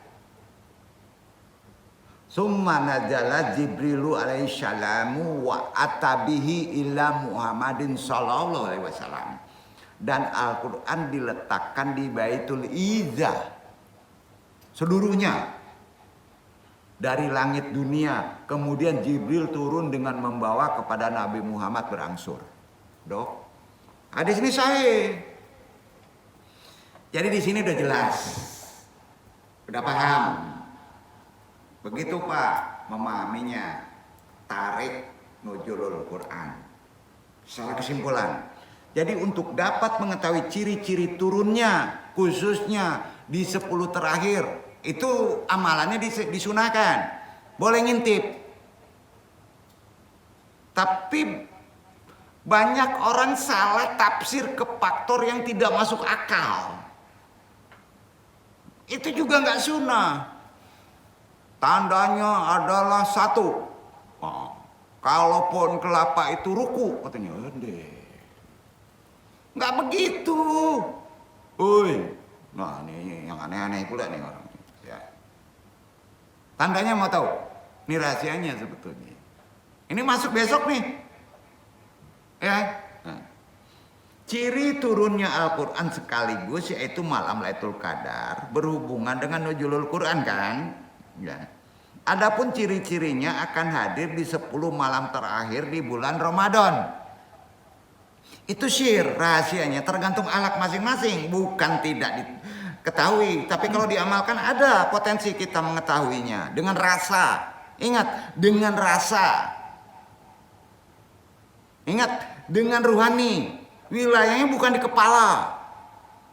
Summa nazala Jibrilu alaihi salamu wa atabihi ila Muhammadin sallallahu alaihi wasallam. Dan Al-Qur'an diletakkan di Baitul Izzah seluruhnya dari langit dunia. Kemudian Jibril turun dengan membawa kepada Nabi Muhammad berangsur. Dok, hadis ini sahih. Jadi di sini udah jelas, udah paham. Begitu Pak memahaminya, tarik nuzulul Quran. Secara kesimpulan, jadi untuk dapat mengetahui ciri-ciri turunnya, khususnya di 10 terakhir, itu amalannya disunahkan. Boleh ngintip. Tapi banyak orang salah tafsir ke faktor yang tidak masuk akal. Itu juga nggak sunnah. Tandanya adalah 1. Kalau pohon kelapa itu ruku, katanya, nggak begitu. Nah ini yang aneh-aneh pula nih orang. Ya. Tandanya mau tahu? Ini rahasianya sebetulnya. Ini masuk besok nih. Ya. Nah. Ciri turunnya Al-Quran sekaligus yaitu malam Lailatul Qadar berhubungan dengan nuzulul Quran kan? Ya. Adapun ciri-cirinya akan hadir di 10 malam terakhir di bulan Ramadan. Itu sir rahasianya, tergantung alat masing-masing, bukan tidak diketahui. Tapi kalau diamalkan ada potensi kita mengetahuinya dengan rasa. Ingat, dengan rasa. Ingat, dengan ruhani. Wilayahnya bukan di kepala,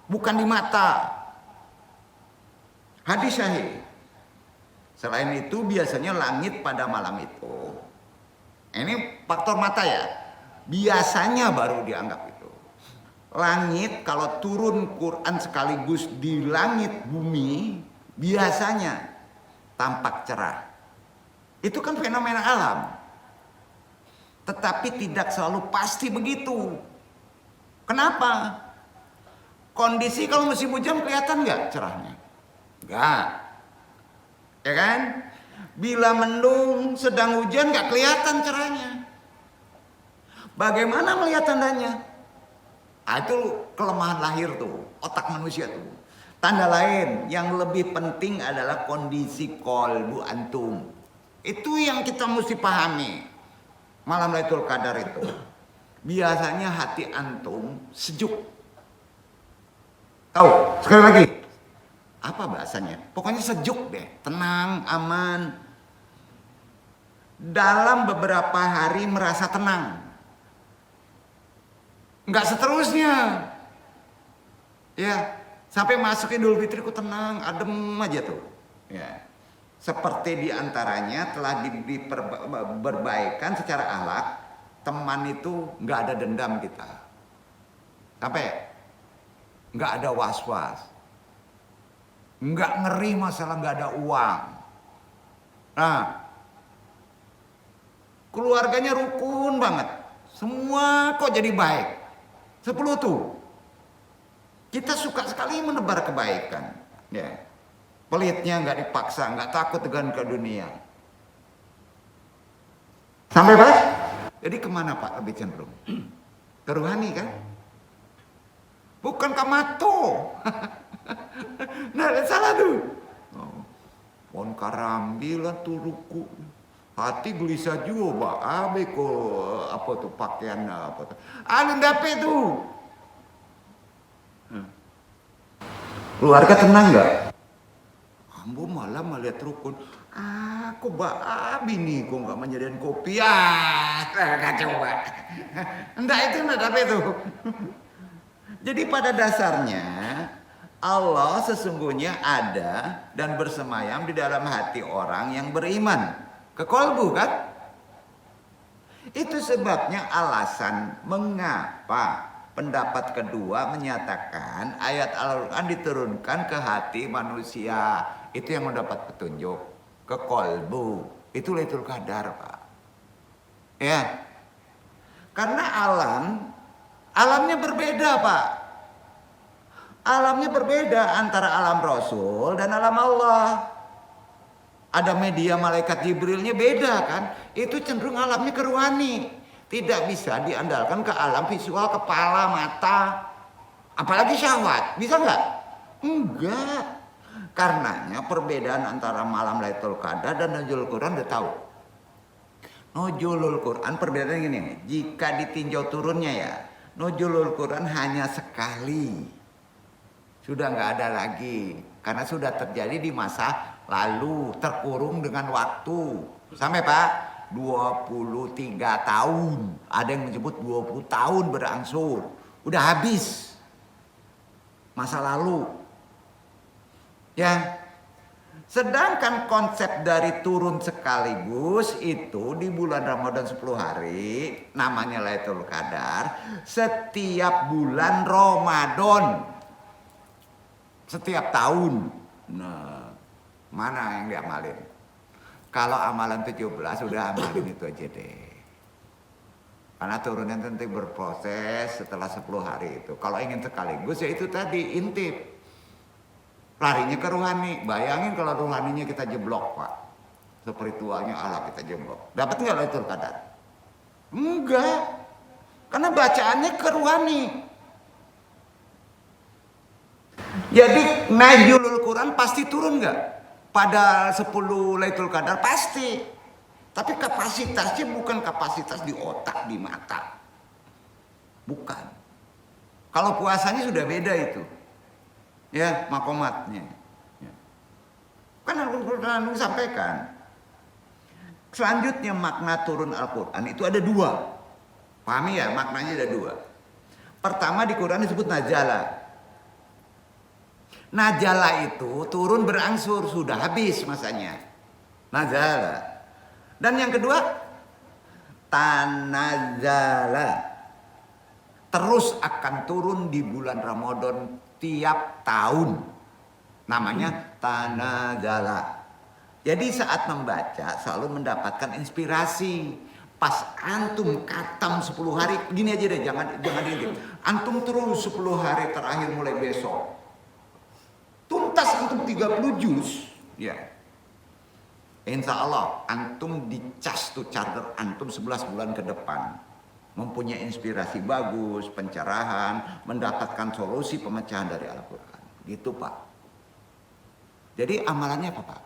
bukan di mata. Hadis sahih. Selain itu biasanya langit pada malam itu, ini faktor mata ya, biasanya baru dianggap itu. Langit kalau turun Quran sekaligus di langit bumi, biasanya tampak cerah. Itu kan fenomena alam. Tetapi tidak selalu pasti begitu. Kenapa? Kondisi kalau musim hujan kelihatan nggak cerahnya? Enggak. Ya kan? Bila mendung sedang hujan nggak kelihatan cerahnya. Bagaimana melihat tandanya? Itu kelemahan lahir tuh, otak manusia tuh. Tanda lain yang lebih penting adalah kondisi qalbu antum. Itu yang kita mesti pahami. Malam Lailatul Qadar itu biasanya hati antum sejuk. Tahu? Sekali lagi. Apa bahasanya? Pokoknya sejuk deh, tenang, aman. Dalam beberapa hari merasa tenang. Enggak seterusnya. Ya, sampai masuk Idul Fitri ku tenang, adem aja tuh. Ya. Seperti diantaranya telah diperbaikan secara akhlak, teman itu enggak ada dendam kita. Sampai enggak ada was-was. Nggak ngeri masalah nggak ada uang. Nah, keluarganya rukun banget. Semua kok jadi baik. 10 tuh. Kita suka sekali menebar kebaikan. Ya. Pelitnya nggak dipaksa, nggak takut dengan ke dunia. Sampai Pak? Jadi kemana Pak lebih cenderung? Ke ruhani kan? bukan kamato. Nah, salah tuh. Pon karambilan tuh ruku. Hati gelisah juga, Pak. Abe ko apa tuh pakaian apa tuh. Anu dape tuh. Keluarga tenang nggak? Ambo malah melihat rukun. Aku abi nih, kok nggak menyediakan kopi kacau Pak. Enggak itu apa itu. Jadi pada dasarnya Allah sesungguhnya ada dan bersemayam di dalam hati orang yang beriman. Ke kolbu kan? Itu sebabnya alasan mengapa pendapat kedua menyatakan ayat Al-Quran diturunkan ke hati manusia. Itu yang mendapat petunjuk. Ke kolbu. Itu Lailatul Qadar, Pak. Ya. Karena alamnya berbeda, Pak. Alamnya berbeda antara alam Rasul dan alam Allah. Ada media malaikat Jibrilnya beda kan. Itu cenderung alamnya ke rohani. Tidak bisa diandalkan ke alam visual, kepala, mata. Apalagi syahwat. Bisa nggak? Enggak. Karenanya perbedaan antara malam Lailatul Qadar dan Nuzulul Quran udah tahu. Nuzulul Quran perbedaannya gini nih. Jika ditinjau turunnya ya. Nuzulul Quran hanya sekali. Sudah nggak ada lagi. Karena sudah terjadi di masa lalu. Terkurung dengan waktu. Sampai Pak? 23 tahun. Ada yang menyebut 20 tahun berangsur. Udah habis. Masa lalu. Ya. Sedangkan konsep dari turun sekaligus itu di bulan Ramadan 10 hari. Namanya Lailatul Qadar. Setiap bulan Ramadan. Setiap tahun. Nah, mana yang diamalin? Kalau amalan 17 udah amalin itu aja deh. Karena turunnya tentu berproses setelah 10 hari itu. Kalau ingin sekaligus ya itu tadi intip. Larinya ke rohani. Bayangin kalau rohaninya kita jeblok, Pak. Spiritualnya Allah kita jeblok. Dapat nggak Lailatul Qadar? Enggak. Karena bacaannya ke rohani. Jadi Nuzulul Quran pasti turun nggak? Pada 10 Lailatul Qadar pasti. Tapi kapasitasnya bukan kapasitas di otak, di mata. Bukan. Kalau puasanya sudah beda itu. Ya, makomatnya. Ya. Kan Al-Quran sampaikan. Selanjutnya makna turun Al-Quran itu ada 2. Pahami ya, maknanya ada 2. Pertama di Quran disebut nazala. Nazala itu turun berangsur, sudah habis masanya. Nazala. Dan yang kedua, tanazala. Terus akan turun di bulan Ramadan tiap tahun. Namanya tanazala. Jadi saat membaca selalu mendapatkan inspirasi. Pas antum katam 10 hari, gini aja deh, jangan ini. Antum terus 10 hari terakhir mulai besok. Tuntas antum 30 juz, ya. Insya Allah antum dicas tuh charter antum 11 bulan ke depan. Mempunyai inspirasi bagus, pencerahan, mendapatkan solusi pemecahan dari Al-Quran. Gitu Pak. Jadi amalannya apa Pak?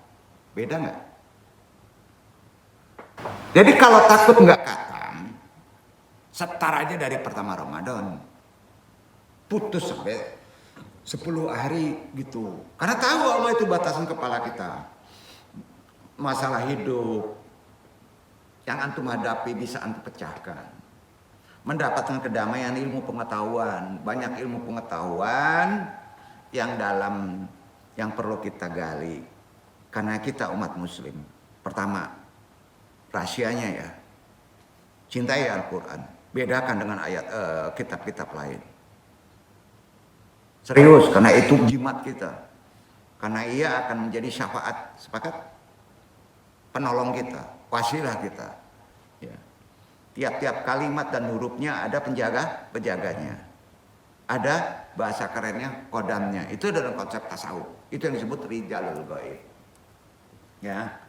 Beda nggak? Jadi kalau takut nggak katam, setar aja dari pertama Ramadan. Putus sampai 10 hari gitu. Karena tahu Allah itu batasan kepala kita. Masalah hidup yang antum hadapi bisa antum pecahkan. Mendapatkan kedamaian ilmu pengetahuan. Banyak ilmu pengetahuan yang perlu kita gali. Karena kita umat muslim. Pertama, rahasianya ya. Cintai Al-Quran. Bedakan dengan ayat kitab-kitab lain. Serius, karena itu jimat kita. Karena ia akan menjadi syafaat. Sepakat? Penolong kita, wasilah kita. Ya. Tiap-tiap kalimat dan hurufnya ada penjaganya. Ada bahasa kerennya, kodamnya. Itu dalam konsep tasawuf. Itu yang disebut rijalul ghaib. Ya.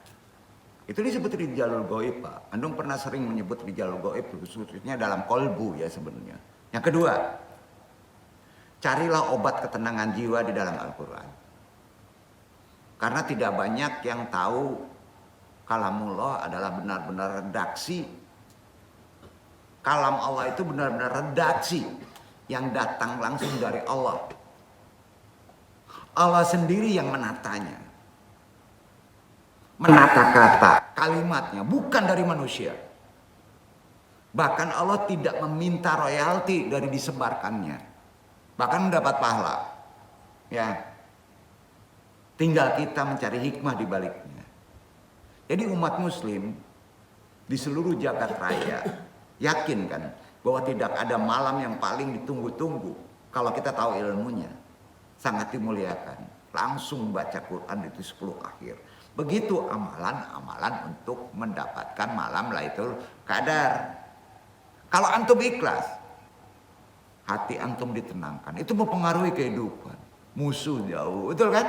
Itu disebut rijalul ghaib, Pak. Antum pernah sering menyebut rijalul ghaib khususnya dalam kolbu ya sebenarnya. Yang kedua, Carilah obat ketenangan jiwa di dalam Al-Quran. Karena tidak banyak yang tahu kalamullah adalah benar-benar redaksi. Kalam Allah itu benar-benar redaksi yang datang langsung dari Allah. Allah sendiri yang menatanya. Menata kata, kalimatnya, bukan dari manusia. Bahkan Allah tidak meminta royalti dari disebarkannya. Bahkan mendapat pahala. Ya. Tinggal kita mencari hikmah di baliknya. Jadi umat muslim di seluruh jagat raya yakin kan bahwa tidak ada malam yang paling ditunggu-tunggu kalau kita tahu ilmunya. Sangat dimuliakan. Langsung baca Quran itu 10 akhir. Begitu amalan-amalan untuk mendapatkan malam Lailatul Qadar. Kalau antum ikhlas, hati antum ditenangkan. Itu mempengaruhi kehidupan. Musuh jauh, betul kan?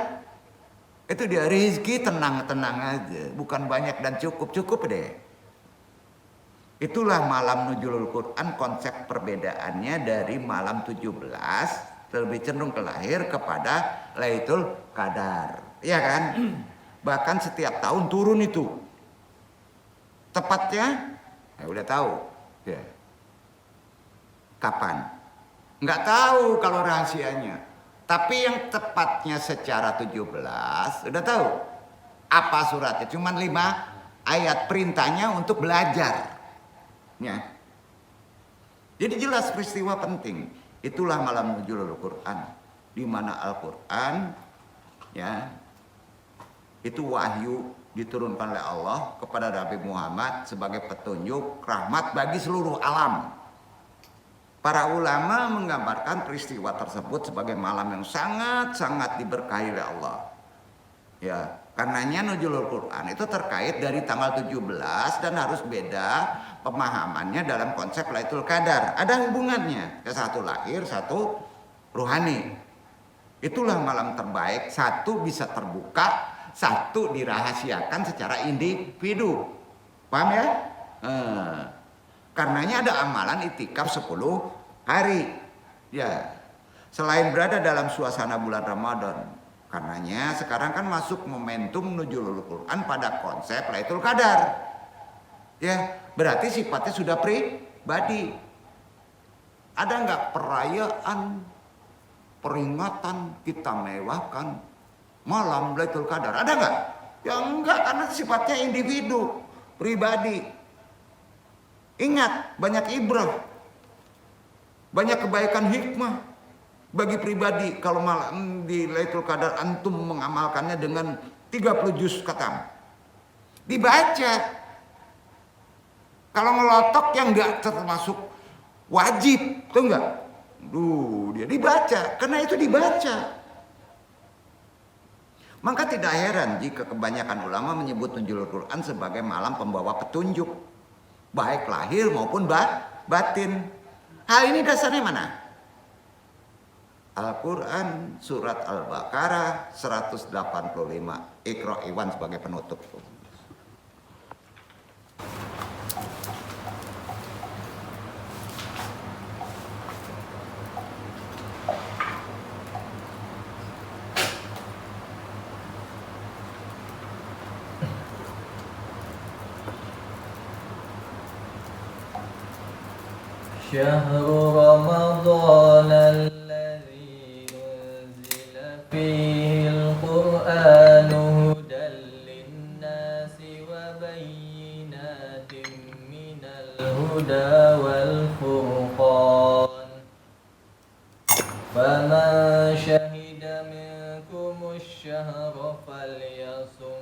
Itu dia rezeki tenang-tenang aja. Bukan banyak dan cukup deh. Itulah malam Nuzulul Quran, konsep perbedaannya dari malam 17 lebih cenderung ke lahir kepada Lailatul Qadar. Iya kan? Bahkan setiap tahun turun itu. Tepatnya, ya udah tahu. Ya. Kapan? Nggak tahu kalau rahasianya. Tapi yang tepatnya secara 17, udah tahu. Apa suratnya? Cuman 5 ayat perintahnya untuk belajar. Ya. Jadi jelas peristiwa penting. Itulah malam Nuzulul Quran. Di mana Al-Quran, ya, itu wahyu diturunkan oleh Allah kepada Nabi Muhammad sebagai petunjuk rahmat bagi seluruh alam. Para ulama menggambarkan peristiwa tersebut sebagai malam yang sangat-sangat diberkahi oleh Allah. Ya, karenanya Nuzulul Quran itu terkait dari tanggal 17 dan harus beda pemahamannya dalam konsep Lailatul Qadar. Ada hubungannya, satu lahir, satu ruhani. Itulah malam terbaik, satu bisa terbuka, satu dirahasiakan secara individu. Paham ya? Karenanya ada amalan itikaf 10 hari. Ya. Selain berada dalam suasana bulan Ramadan. Karenanya sekarang kan masuk momentum Nuzulul Quran pada konsep Lailatul Qadar. Ya, berarti sifatnya sudah pribadi. Ada nggak perayaan, peringatan kita mewahkan malam Lailatul Qadar? Ada nggak? Ya enggak, karena sifatnya individu, pribadi. Ingat, banyak ibrah, banyak kebaikan hikmah bagi pribadi. Kalau malam di Lailatul Qadar antum mengamalkannya dengan 30 juz khatam, dibaca. Kalau ngelotok yang enggak termasuk wajib, tuh enggak? Dia dibaca, karena itu dibaca. Maka tidak heran jika kebanyakan ulama menyebut Nuzulul Quran sebagai malam pembawa petunjuk, baik lahir maupun batin. Hal ini dasarnya mana? Al-Quran surat Al-Baqarah 185. Iqra Iwan sebagai penutup. شهر رمضان الذي أنزل فيه القرآن هدى للناس وبينات من الهدى والفرقان فمن شهد منكم الشهر فليصم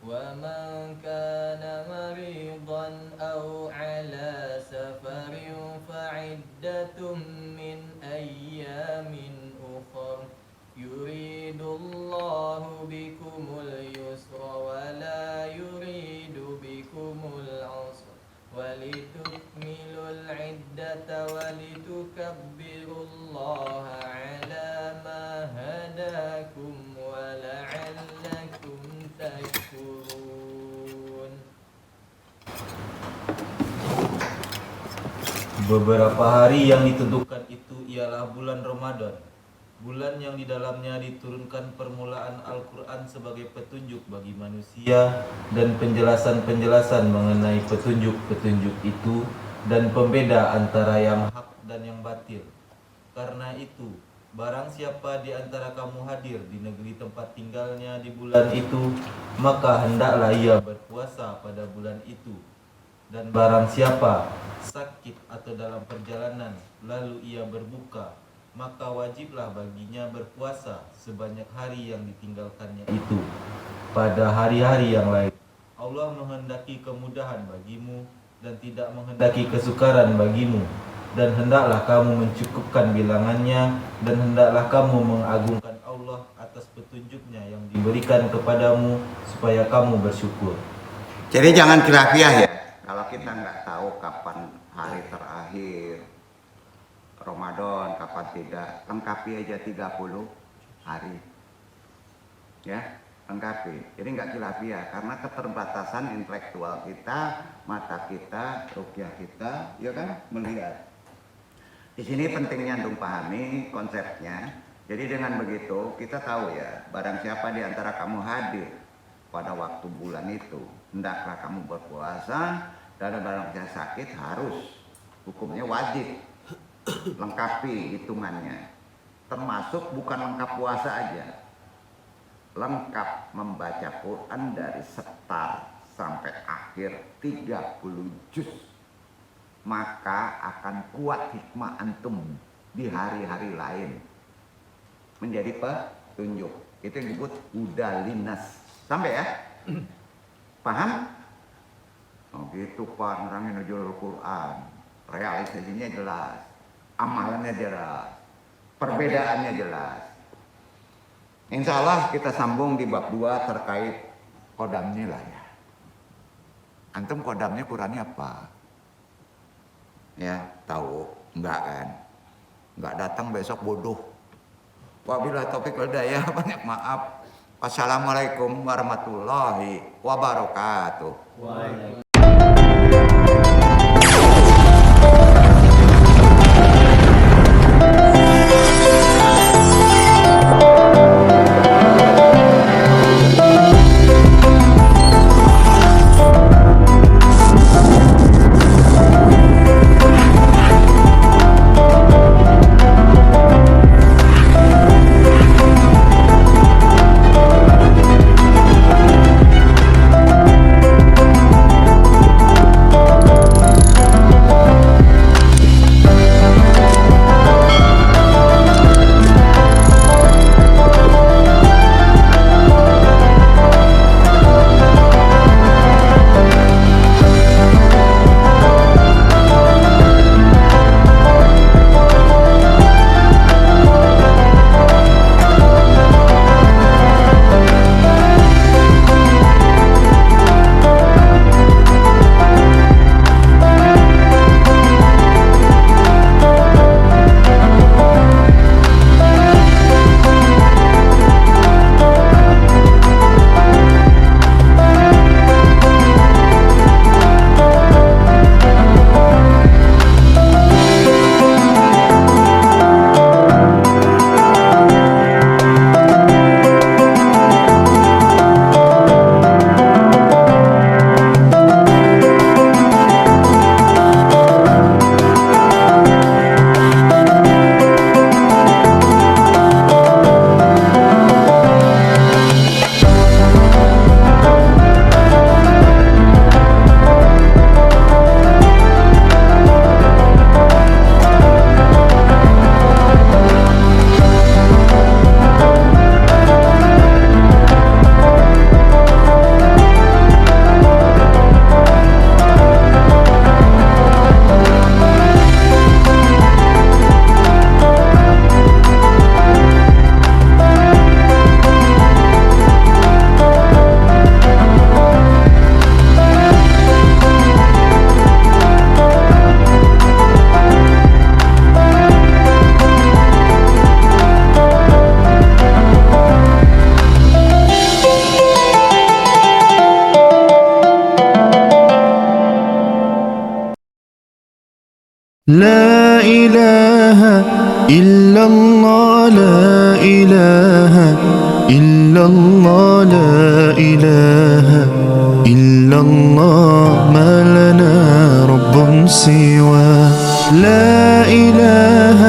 ومن كان مريضا أو على سفر فعدة من أيام أخر يريد الله بكم اليسر ولا يريد بكم العسر ولتكملوا العدة ولتكبروا الله على ما هداكم ولعلكم تشكرون. Beberapa hari yang ditentukan itu ialah bulan Ramadan bulan yang di dalamnya diturunkan permulaan Al-Quran sebagai petunjuk bagi manusia dan penjelasan-penjelasan mengenai petunjuk-petunjuk itu dan pembeda antara yang hak dan yang batil. Karena itu, barang siapa di antara kamu hadir di negeri tempat tinggalnya di bulan itu, maka hendaklah ia berpuasa pada bulan itu. Dan barang siapa sakit atau dalam perjalanan lalu ia berbuka, maka wajiblah baginya berpuasa sebanyak hari yang ditinggalkannya itu pada hari-hari yang lain. Allah menghendaki kemudahan bagimu dan tidak menghendaki kesukaran bagimu, dan hendaklah kamu mencukupkan bilangannya, dan hendaklah kamu mengagungkan Allah atas petunjuknya yang diberikan kepadamu supaya kamu bersyukur. Jadi jangan khilafiyah ya. Kalau kita nggak tahu kapan hari terakhir Ramadan, kapan tidak, lengkapi aja 30 hari. Ya, lengkapi. Jadi nggak khilafiyah karena keterbatasan intelektual kita, mata kita, ruqyah kita, ya kan, melihat. Di sini pentingnya untuk pahami konsepnya. Jadi dengan begitu kita tahu ya, barang siapa di antara kamu hadir pada waktu bulan itu, hendaklah kamu berpuasa, dan barang siapa sakit harus, hukumnya wajib, lengkapi hitungannya. Termasuk bukan lengkap puasa aja, lengkap membaca Quran dari start sampai akhir 30 juz. Maka akan kuat hikmah antum di hari-hari lain menjadi petunjuk. Itu yang disebut udalinas. Sampai ya? Paham? Oh gitu Pak, nerangin nujul Quran. Realisasinya jelas, amalannya jelas, perbedaannya jelas. Insya Allah kita sambung di bab 2 terkait kodamnya lah ya. Antum kodamnya Qurannya apa? Ya, tahu? Enggak kan? Enggak datang besok bodoh. Wabillahi taufiq wal hidayah, banyak maaf. Wassalamualaikum warahmatullahi wabarakatuh. Waalaikumsalam. لا إله إله إلا الله لا إله إلا الله لا إله إلا الله ما لنا رب سوى لا إله